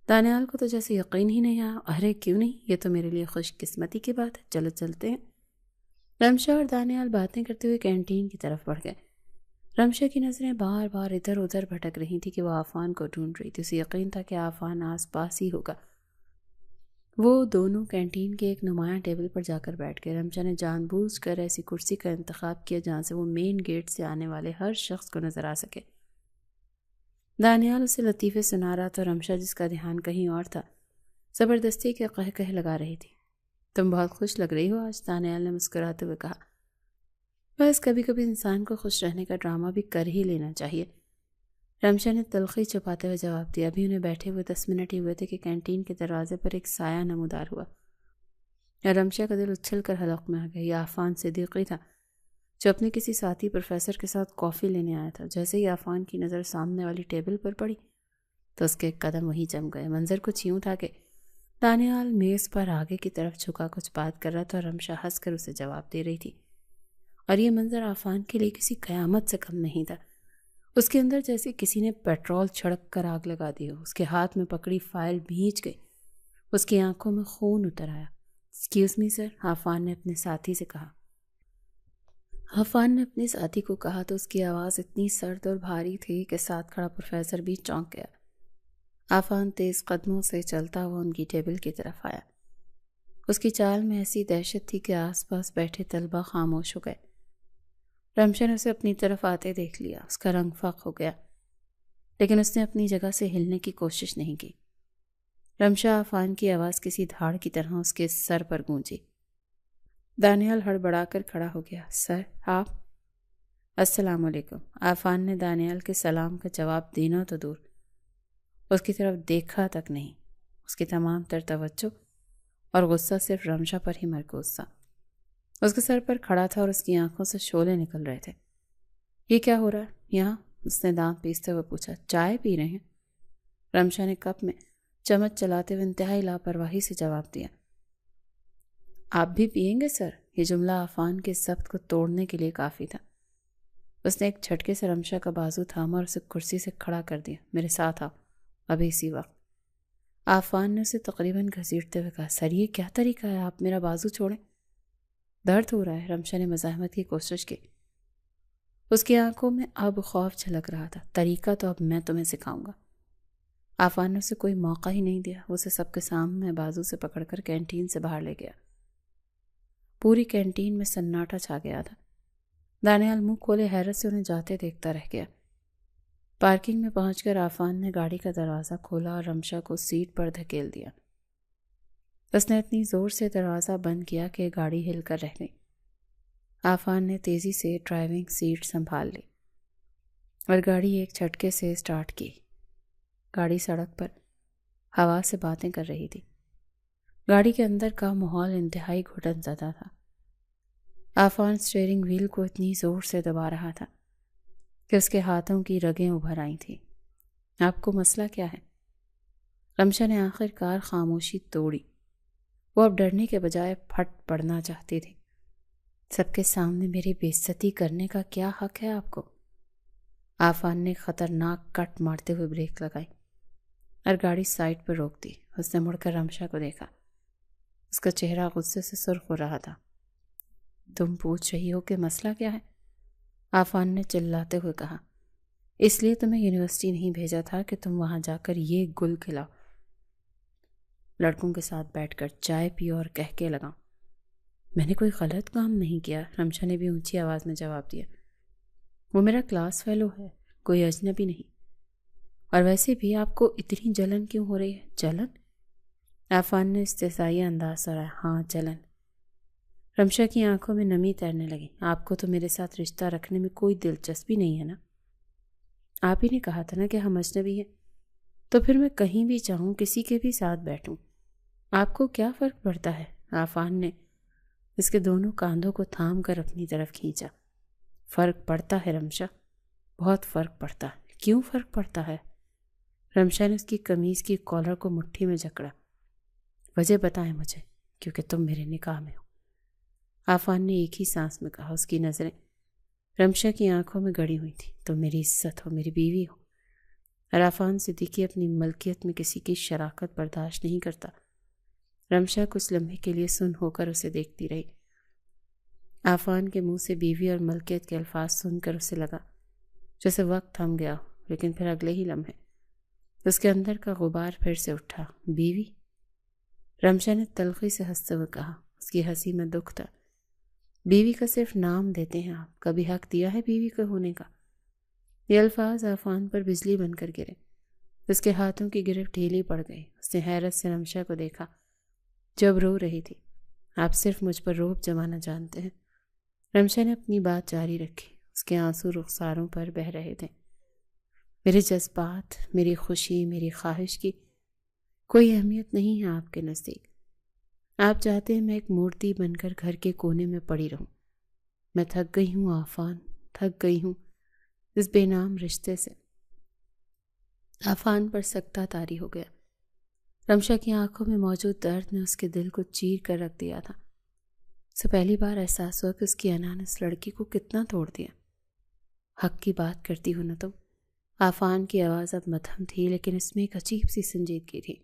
دانیال کو تو جیسے یقین ہی نہیں آیا۔ ارے کیوں نہیں، یہ تو میرے لیے خوش قسمتی کی بات ہے، چلو چلتے ہیں۔ رمشا اور دانیال باتیں کرتے ہوئے کینٹین کی طرف بڑھ گئے۔ رمشا کی نظریں بار بار ادھر ادھر بھٹک رہی تھی کہ وہ آفان کو ڈھونڈ رہی تھی۔ اسے یقین تھا کہ آفان آس پاس ہی ہوگا۔ وہ دونوں کینٹین کے ایک نمایاں ٹیبل پر جا کر بیٹھ گئے۔ رمشا نے جان بوجھ کر ایسی کرسی کا انتخاب کیا جہاں سے وہ مین گیٹ سے آنے والے ہر شخص کو نظر آ سکے۔ دانیال اسے لطیفے سنا رہا تھا۔ رمشا، جس کا دھیان کہیں اور تھا، زبردستی کے قہقہ لگا رہی تھی۔ تم بہت خوش لگ رہی ہو آج، دانیال نے مسکراتے ہوئے کہا۔ بس کبھی کبھی انسان کو خوش رہنے کا ڈرامہ بھی کر ہی لینا چاہیے، رمشا نے تلخی چھپاتے ہوئے جواب دیا۔ ابھی انہیں بیٹھے ہوئے 10 منٹ ہی ہوئے تھے کہ کینٹین کے دروازے پر ایک سایہ نمودار ہوا۔ رمشا کا دل اچھل کر حلق میں آ گیا۔ یہ آفان صدیقی تھا جو اپنے کسی ساتھی پروفیسر کے ساتھ کافی لینے آیا تھا۔ جیسے ہی آفان کی نظر سامنے والی ٹیبل پر پڑی تو اس کے قدم وہیں جم گئے۔ منظر کچھ یوں تھا کہ دانیال میز پر آگے کی طرف جھکا کچھ بات کر رہا تھا اور رمشا ہنس کر اسے جواب دے رہی تھی، اور یہ منظر آفان کے لیے کسی قیامت سے کم نہیں تھا۔ اس کے اندر جیسے کسی نے پیٹرول چھڑک کر آگ لگا دی ہو۔ اس کے ہاتھ میں پکڑی فائل بھیج گئی۔ اس کی آنکھوں میں خون اتر آیا۔ ایکسکیوز می سر، آفان نے اپنے ساتھی سے کہا۔ آفان نے اپنے ساتھی کو کہا تو اس کی آواز اتنی سرد اور بھاری تھی کہ ساتھ کھڑا پروفیسر بھی چونک گیا۔ آفان تیز قدموں سے چلتا ہوا ان کی ٹیبل کی طرف آیا۔ اس کی چال میں ایسی دہشت تھی کہ آس پاس بیٹھے طلبہ خاموش ہو گئے۔ رمشا نے اسے اپنی طرف آتے دیکھ لیا۔ اس کا رنگ فاق ہو گیا لیکن اس نے اپنی جگہ سے ہلنے کی کوشش نہیں کی۔ رمشا، آفان کی آواز کسی دھاڑ کی طرح اس کے سر پر گونجی۔ دانیال ہڑبڑا کر کھڑا ہو گیا۔ سر، آپ؟ السلام علیکم۔ آفان نے دانیال کے سلام کا جواب دینا تو دور، اس کی طرف دیکھا تک نہیں۔ اس کی تمام تر توجہ اور غصہ صرف رمشا پر ہی مرکوز تھا۔ اس کے سر پر کھڑا تھا اور اس کی آنکھوں سے شعلے نکل رہے تھے۔ یہ کیا ہو رہا ہے یہاں؟ اس نے دانت پیستے ہوئے پوچھا۔ چائے پی رہے ہیں؟ رمشا نے کپ میں چمچ چلاتے ہوئے انتہائی لاپرواہی سے جواب دیا۔ آپ بھی پیئیں گے سر؟ یہ جملہ آفان کے ضبط کو توڑنے کے لیے کافی تھا۔ اس نے ایک جھٹکے سے رمشا کا بازو تھاما اور اسے کرسی سے کھڑا کر دیا۔ میرے ساتھ آؤ، ابھی اسی وقت۔ آفان نے اسے تقریباً گھسیٹتے ہوئے کہا۔ سر، یہ کیا طریقہ ہے؟ آپ میرا بازو چھوڑیں، درد ہو رہا ہے۔ رمشا نے مزاحمت کی کوشش کی۔ اس کی آنکھوں میں اب خوف جھلک رہا تھا۔ طریقہ تو اب میں تمہیں سکھاؤں گا۔ آفان نے اسے کوئی موقع ہی نہیں دیا۔ وہ اسے سب کے سامنے بازو سے پکڑ کر کینٹین سے باہر لے گیا۔ پوری کینٹین میں سناٹا چھا گیا تھا۔ دانیال منہ کھولے حیرت سے انہیں جاتے دیکھتا رہ گیا۔ پارکنگ میں پہنچ کر آفان نے گاڑی کا دروازہ کھولا اور رمشا کو سیٹ پر دھکیل دیا۔ اس نے اتنی زور سے دروازہ بند کیا کہ گاڑی ہل کر رہ گئی۔ آفان نے تیزی سے ڈرائیونگ سیٹ سنبھال لی اور گاڑی ایک جھٹکے سے سٹارٹ کی۔ گاڑی سڑک پر ہوا سے باتیں کر رہی تھی۔ گاڑی کے اندر کا ماحول انتہائی گھٹن زدہ تھا۔ عافان اسٹیئرنگ وہیل کو اتنی زور سے دبا رہا تھا کہ اس کے ہاتھوں کی رگیں ابھر آئی تھیں۔ آپ کو مسئلہ کیا ہے؟ رمشا نے آخر کار خاموشی توڑی۔ وہ اب ڈرنے کے بجائے پھٹ پڑنا چاہتی تھی۔ سب کے سامنے میری بے عزتی کرنے کا کیا حق ہے آپ کو؟ عافان نے خطرناک کٹ مارتے ہوئے بریک لگائی اور گاڑی سائڈ پر روک دی۔ اس نے مڑ کر رمشا کو دیکھا۔ اس کا چہرہ غصے سے سرخ ہو رہا تھا۔ تم پوچھ رہی ہو کہ مسئلہ کیا ہے؟ عافان نے چلاتے ہوئے کہا۔ اس لیے تمہیں یونیورسٹی نہیں بھیجا تھا کہ تم وہاں جا کر یہ گل کھلاؤ، لڑکوں کے ساتھ بیٹھ کر چائے پیو اور کہہ کے لگاؤ۔ میں نے کوئی غلط کام نہیں کیا، رمشا نے بھی اونچی آواز میں جواب دیا۔ وہ میرا کلاس فیلو ہے، کوئی اجنبی نہیں۔ اور ویسے بھی آپ کو اتنی جلن کیوں ہو رہی ہے؟ جلن؟ عافان نے استحصائی انداز سے کہا۔ ہاں جلن۔ رمشا کی آنکھوں میں نمی تیرنے لگی۔ آپ کو تو میرے ساتھ رشتہ رکھنے میں کوئی دلچسپی نہیں ہے نا؟ آپ ہی نے کہا تھا نا کہ ہم اجنبی ہیں، تو پھر میں کہیں بھی چاہوں کسی کے بھی ساتھ بیٹھوں، آپ کو کیا فرق پڑتا ہے؟ عافان نے اس کے دونوں کاندھوں کو تھام کر اپنی طرف کھینچا۔ فرق پڑتا ہے رمشا، بہت فرق پڑتا ہے۔ کیوں فرق پڑتا ہے؟ رمشا نے اس کی قمیض کی کالر کو مٹھی میں جکڑا۔ وجہ بتائیں مجھے، کیونکہ تم میرے نکاح میں ہو، عافان نے ایک ہی سانس میں کہا۔ اس کی نظریں رمشا کی آنکھوں میں گڑی ہوئی تھی۔ تم میری عزت ہو، میری بیوی ہو، اور عافان صدیقی اپنی ملکیت میں کسی کی شراکت برداشت نہیں کرتا۔ رمشا کچھ لمحے کے لیے سن ہو کر اسے دیکھتی رہی۔ عافان کے منہ سے بیوی اور ملکیت کے الفاظ سن کر اسے لگا جیسے وقت تھم گیا، لیکن پھر اگلے ہی لمحے اس کے اندر کا غبار پھر سے اٹھا۔ بیوی؟ رمشا نے تلخی سے ہنستے ہوئے کہا۔ اس کی ہنسی میں دکھ تھا۔ بیوی کا صرف نام دیتے ہیں آپ، کبھی حق دیا ہے بیوی کا ہونے کا؟ یہ الفاظ عافان پر بجلی بن کر گرے۔ اس کے ہاتھوں کی گرفت ڈھیلی پڑ گئی۔ اس نے حیرت سے رمشا کو دیکھا جب رو رہی تھی۔ آپ صرف مجھ پر روب جمانا جانتے ہیں۔ رمشا نے اپنی بات جاری رکھی۔ اس کے آنسو رخساروں پر بہہ رہے تھے۔ میرے جذبات، میری خوشی، میری خواہش کی کوئی اہمیت نہیں ہے آپ کے نزدیک۔ آپ چاہتے ہیں میں ایک مورتی بن کر گھر کے کونے میں پڑی رہوں۔ میں تھک گئی ہوں عافان، تھک گئی ہوں اس بے نام رشتے سے۔ عافان پر سکتہ طاری ہو گیا۔ رمشا کی آنکھوں میں موجود درد نے اس کے دل کو چیر کر رکھ دیا تھا۔ اسے پہلی بار احساس ہوا کہ اس کی انا نے اس لڑکی کو کتنا توڑ دیا۔ حق کی بات کرتی ہو نا تم؟ عافان کی آواز اب مدھم تھی، لیکن اس میں ایک عجیب سی سنجیدگی تھی۔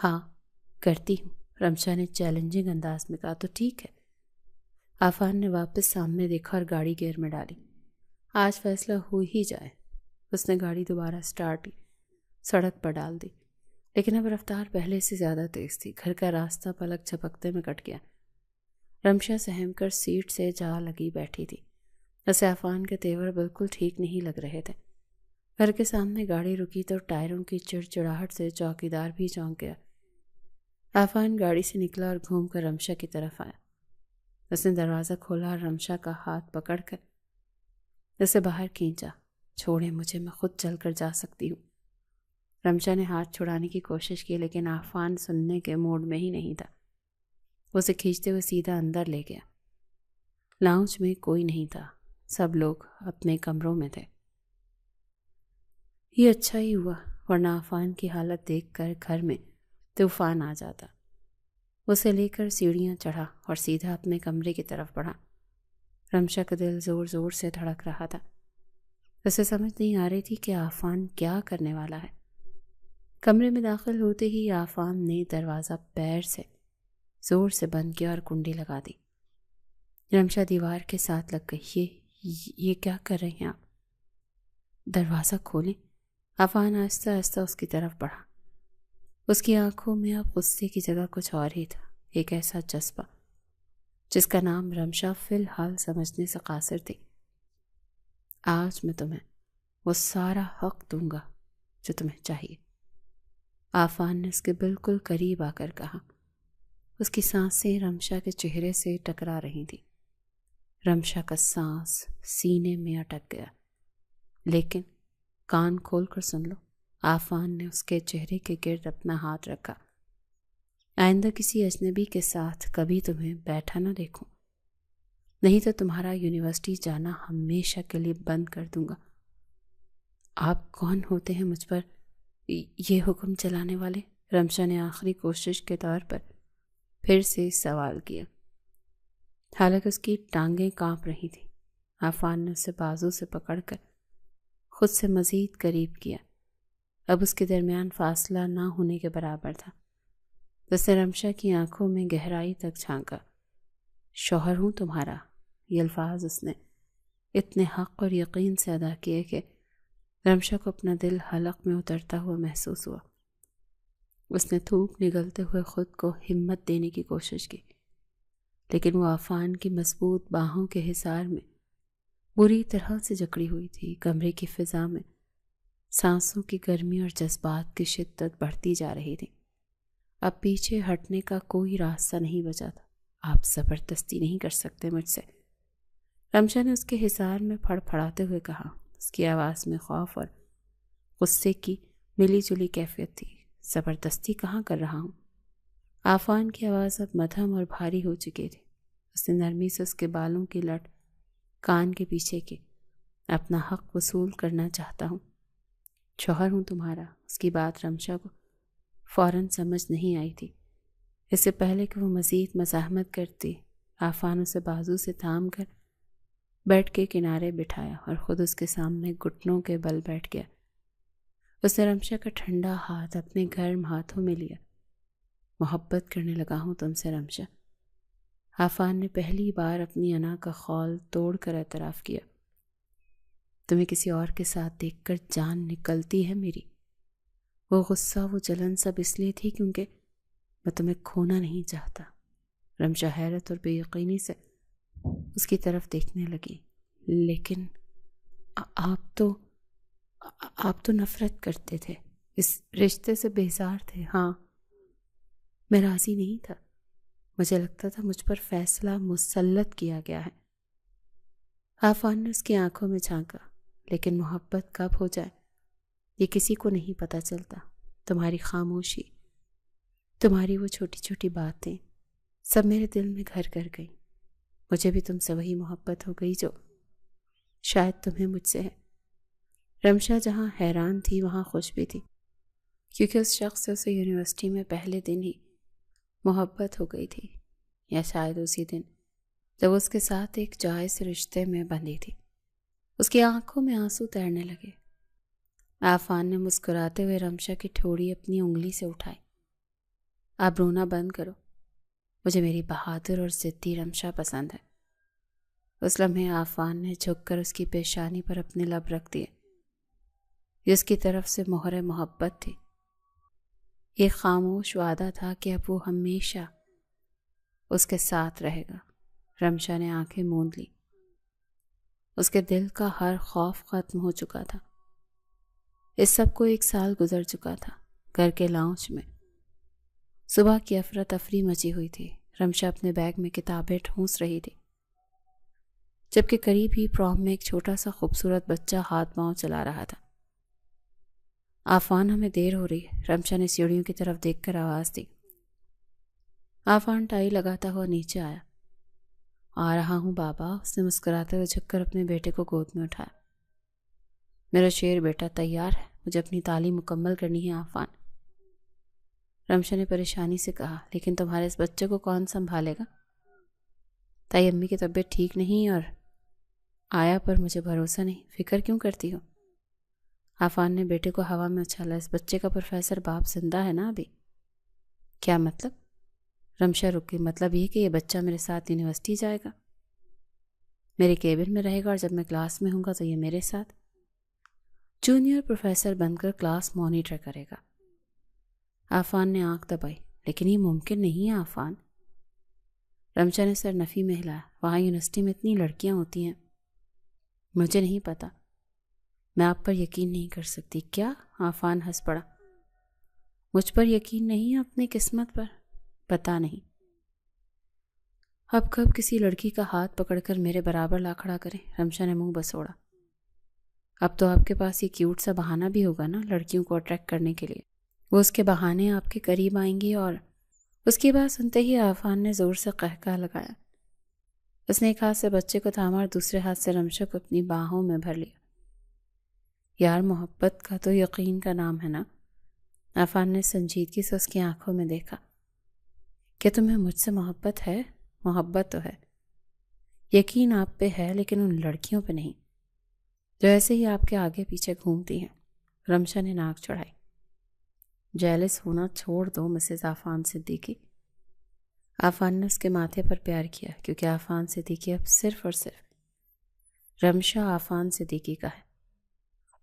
ہاں کرتی ہوں، رمشا نے چیلنجنگ انداز میں کہا۔ تو ٹھیک ہے۔ عافان نے واپس سامنے دیکھا اور گاڑی گیئر میں ڈالی۔ آج فیصلہ ہو ہی جائے۔ اس نے گاڑی دوبارہ سٹارٹ کی، سڑک پر ڈال دی، لیکن اب رفتار پہلے سے زیادہ تیز تھی۔ گھر کا راستہ پلک جھپکتے میں کٹ گیا۔ رمشا سہم کر سیٹ سے جا لگی بیٹھی تھی۔ اسے عافان کے تیور بالکل ٹھیک نہیں لگ رہے تھے۔ گھر کے سامنے گاڑی رکی تو ٹائروں کی چڑچڑاہٹ سے چوکیدار بھی چونک گیا۔ عافان گاڑی سے نکلا اور گھوم کر رمشا کی طرف آیا۔ اس نے دروازہ کھولا اور رمشا کا ہاتھ پکڑ کر اسے باہر کھینچا۔ چھوڑیں مجھے، میں خود چل کر جا سکتی ہوں۔ رمشا نے ہاتھ چھڑانے کی کوشش کی، لیکن عافان سننے کے موڈ میں ہی نہیں تھا۔ اسے کھینچتے ہوئے سیدھا اندر لے گیا۔ لاؤنج میں کوئی نہیں تھا، سب لوگ اپنے کمروں میں تھے۔ یہ اچھا ہی ہوا، ورنہ عافان کی حالت دیکھ کر گھر میں طوفان آ جاتا۔ اسے لے کر سیڑھیاں چڑھا اور سیدھا اپنے کمرے کی طرف بڑھا۔ رمشا کا دل زور زور سے دھڑک رہا تھا۔ اسے سمجھ نہیں آ رہی تھی کہ عافان کیا کرنے والا ہے۔ کمرے میں داخل ہوتے ہی عافان نے دروازہ پیر سے زور سے بند کیا اور کنڈی لگا دی۔ رمشا دیوار کے ساتھ لگ گئی۔ یہ کیا کر رہے ہیں آپ؟ دروازہ کھولیں۔ عافان آہستہ آہستہ اس کی طرف بڑھا۔ اس کی آنکھوں میں اب غصے کی جگہ کچھ اور ہی تھا، ایک ایسا جذبہ جس کا نام رمشا فی الحال سمجھنے سے قاصر تھی۔ آج میں تمہیں وہ سارا حق دوں گا جو تمہیں چاہیے، عافان نے اس کے بالکل قریب آ کر کہا۔ اس کی سانسیں رمشا کے چہرے سے ٹکرا رہی تھیں۔ رمشا کا سانس سینے میں اٹک گیا۔ لیکن کان کھول کر سن لو، آفان نے اس کے چہرے کے گرد اپنا ہاتھ رکھا۔ آئندہ کسی اجنبی کے ساتھ کبھی تمہیں بیٹھا نہ دیکھوں، نہیں تو تمہارا یونیورسٹی جانا ہمیشہ کے لیے بند کر دوں گا۔ آپ کون ہوتے ہیں مجھ پر یہ حکم چلانے والے؟ رمشا نے آخری کوشش کے طور پر پھر سے سوال کیا، حالانکہ اس کی ٹانگیں کانپ رہی تھیں۔ آفان نے اسے بازو سے پکڑ کر خود سے مزید قریب کیا۔ اب اس کے درمیان فاصلہ نہ ہونے کے برابر تھا۔ اس نے رمشا کی آنکھوں میں گہرائی تک جھانکا۔ شوہر ہوں تمہارا، یہ الفاظ اس نے اتنے حق اور یقین سے ادا کیے کہ رمشا کو اپنا دل حلق میں اترتا ہوا محسوس ہوا۔ اس نے تھوک نگلتے ہوئے خود کو ہمت دینے کی کوشش کی، لیکن وہ آفان کی مضبوط باہوں کے حصار میں بری طرح سے جکڑی ہوئی تھی۔ کمرے کی فضا میں سانسوں کی گرمی اور جذبات کی شدت بڑھتی جا رہی تھی۔ اب پیچھے ہٹنے کا کوئی راستہ نہیں بچا تھا۔ آپ زبردستی نہیں کر سکتے مجھ سے، رمشا نے اس کے حصار میں پھڑ پھڑاتے ہوئے کہا۔ اس کی آواز میں خوف اور غصے کی ملی جلی کیفیت تھی۔ زبردستی کہاں کر رہا ہوں؟ آفان کی آواز اب مدھم اور بھاری ہو چکی تھی۔ اس نے نرمی سے اس کے بالوں کی لٹ کان کے پیچھے کی۔ اپنا حق وصول کرنا چاہتا ہوں، شوہر ہوں تمہارا۔ اس کی بات رمشا کو فوراً سمجھ نہیں آئی تھی۔ اس سے پہلے کہ وہ مزید مزاحمت کرتی، آفان اسے بازو سے تھام کر بیڈ کے کنارے بٹھایا اور خود اس کے سامنے گھٹنوں کے بل بیٹھ گیا۔ اس نے رمشا کا ٹھنڈا ہاتھ اپنے گرم ہاتھوں میں لیا۔ محبت کرنے لگا ہوں تم سے رمشا، آفان نے پہلی بار اپنی انا کا خول توڑ کر اعتراف کیا۔ تمہیں کسی اور کے ساتھ دیکھ کر جان نکلتی ہے میری۔ وہ غصہ، وہ جلن سب اس لیے تھی کیونکہ میں تمہیں کھونا نہیں چاہتا۔ رمشا حیرت اور بے یقینی سے اس کی طرف دیکھنے لگی۔ لیکن آپ تو نفرت کرتے تھے، اس رشتے سے بیزار تھے۔ ہاں، میں راضی نہیں تھا۔ مجھے لگتا تھا مجھ پر فیصلہ مسلط کیا گیا ہے۔ آفان نے اس کی آنکھوں میں جھانکا۔ لیکن محبت کب ہو جائے یہ کسی کو نہیں پتہ چلتا۔ تمہاری خاموشی، تمہاری وہ چھوٹی چھوٹی باتیں سب میرے دل میں گھر کر گئی۔ مجھے بھی تم سے وہی محبت ہو گئی جو شاید تمہیں مجھ سے ہے۔ رمشا جہاں حیران تھی وہاں خوش بھی تھی، کیونکہ اس شخص سے اسے یونیورسٹی میں پہلے دن ہی محبت ہو گئی تھی، یا شاید اسی دن جب اس کے ساتھ ایک جائز رشتے میں بندھی تھی۔ اس کی آنکھوں میں آنسو تیرنے لگے۔ آفان نے مسکراتے ہوئے رمشا کی ٹھوڑی اپنی انگلی سے اٹھائی۔ آپ رونا بند کرو، مجھے میری بہادر اور ضدی رمشا پسند ہے۔ اس لمحے آفان نے جھک کر اس کی پیشانی پر اپنے لب رکھ دیے۔ یہ اس کی طرف سے مہر محبت تھی، ایک خاموش وعدہ تھا کہ اب وہ ہمیشہ اس کے ساتھ رہے گا۔ رمشا نے آنکھیں موند لی۔ اس کے دل کا ہر خوف ختم ہو چکا تھا۔ اس سب کو 1 سال گزر چکا تھا۔ گھر کے لاؤنج میں صبح کی افراتفری مچی ہوئی تھی۔ رمشا اپنے بیگ میں کتابیں ٹھونس رہی تھی، جبکہ قریب ہی پروم میں ایک چھوٹا سا خوبصورت بچہ ہاتھ پاؤں چلا رہا تھا۔ آفان، ہمیں دیر ہو رہی ہے، رمشا نے سیڑھیوں کی طرف دیکھ کر آواز دی۔ آفان ٹائی لگاتا ہوا نیچے آیا۔ آ رہا ہوں بابا، اس نے مسکراتے ہوئے جھک کر اپنے بیٹے کو گود میں اٹھایا۔ میرا شیر بیٹا تیار ہے، مجھے اپنی تعلیم مکمل کرنی ہے آفان، رمشا نے پریشانی سے کہا۔ لیکن تمہارے اس بچے کو کون سنبھالے گا؟ تائی امی کی طبیعت ٹھیک نہیں اور آیا پر مجھے بھروسہ نہیں، فکر کیوں کرتی ہو؟ آفان نے بیٹے کو ہوا میں اچھالا۔ اس بچے کا پروفیسر باپ زندہ ہے نا ابھی؟ کیا مطلب؟ رمشا رک گئی۔ مطلب یہ کہ یہ بچہ میرے ساتھ یونیورسٹی جائے گا، میرے کیبن میں رہے گا، اور جب میں کلاس میں ہوں گا تو یہ میرے ساتھ جونیئر پروفیسر بن کر کلاس مانیٹر کرے گا۔ آفان نے آنکھ دبائی۔ لیکن یہ ممکن نہیں ہے آفان، رمشا نے سر نفی میں ہلایا۔ وہاں یونیورسٹی میں اتنی لڑکیاں ہوتی ہیں، مجھے نہیں پتا، میں آپ پر یقین نہیں کر سکتی۔ کیا؟ آفان ہنس پڑا۔ مجھ پر یقین نہیں، اپنی قسمت پر؟ پتا نہیں، اب کب کسی لڑکی کا ہاتھ پکڑ کر میرے برابر لا کھڑا کریں۔ رمشا نے منہ بسوڑا۔ اب تو آپ کے پاس یہ کیوٹ سا بہانہ بھی ہوگا نا لڑکیوں کو اٹریکٹ کرنے کے لیے. وہ اس کے بہانے آپ کے قریب آئیں گی. اور اس کی بات سنتے ہی عرفان نے زور سے قہقہ لگایا. اس نے ایک ہاتھ سے بچے کو تھاما اور دوسرے ہاتھ سے رمشا کو اپنی باہوں میں بھر لیا. یار محبت کا تو یقین کا نام ہے نا. عرفان نے سنجیدگی سے اس کی آنکھوں میں دیکھا. کہ تمہیں مجھ سے محبت ہے؟ محبت تو ہے. یقین آپ پہ ہے لیکن ان لڑکیوں پہ نہیں جو ایسے ہی آپ کے آگے پیچھے گھومتی ہیں. رمشا نے ناک چڑھائی. جیلس ہونا چھوڑ دو مسز عفان صدیقی. عفان نے اس کے ماتھے پر پیار کیا کیونکہ عفان صدیقی اب صرف اور صرف رمشا عفان صدیقی کا ہے.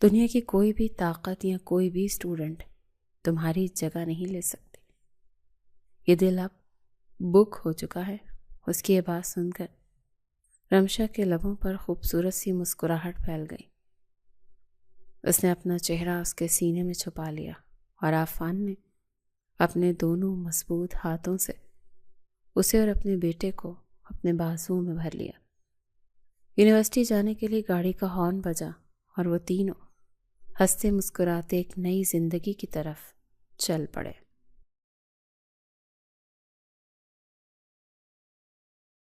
دنیا کی کوئی بھی طاقت یا کوئی بھی اسٹوڈنٹ تمہاری جگہ نہیں لے سکتی. یہ دل اب بک ہو چکا ہے. اس کی یہ بات سن کر رمشا کے لبوں پر خوبصورت سی مسکراہٹ پھیل گئی. اس نے اپنا چہرہ اس کے سینے میں چھپا لیا اور عفان نے اپنے دونوں مضبوط ہاتھوں سے اسے اور اپنے بیٹے کو اپنے بازوؤں میں بھر لیا. یونیورسٹی جانے کے لیے گاڑی کا ہارن بجا اور وہ تینوں ہنستے مسکراتے ایک نئی زندگی کی طرف چل پڑے.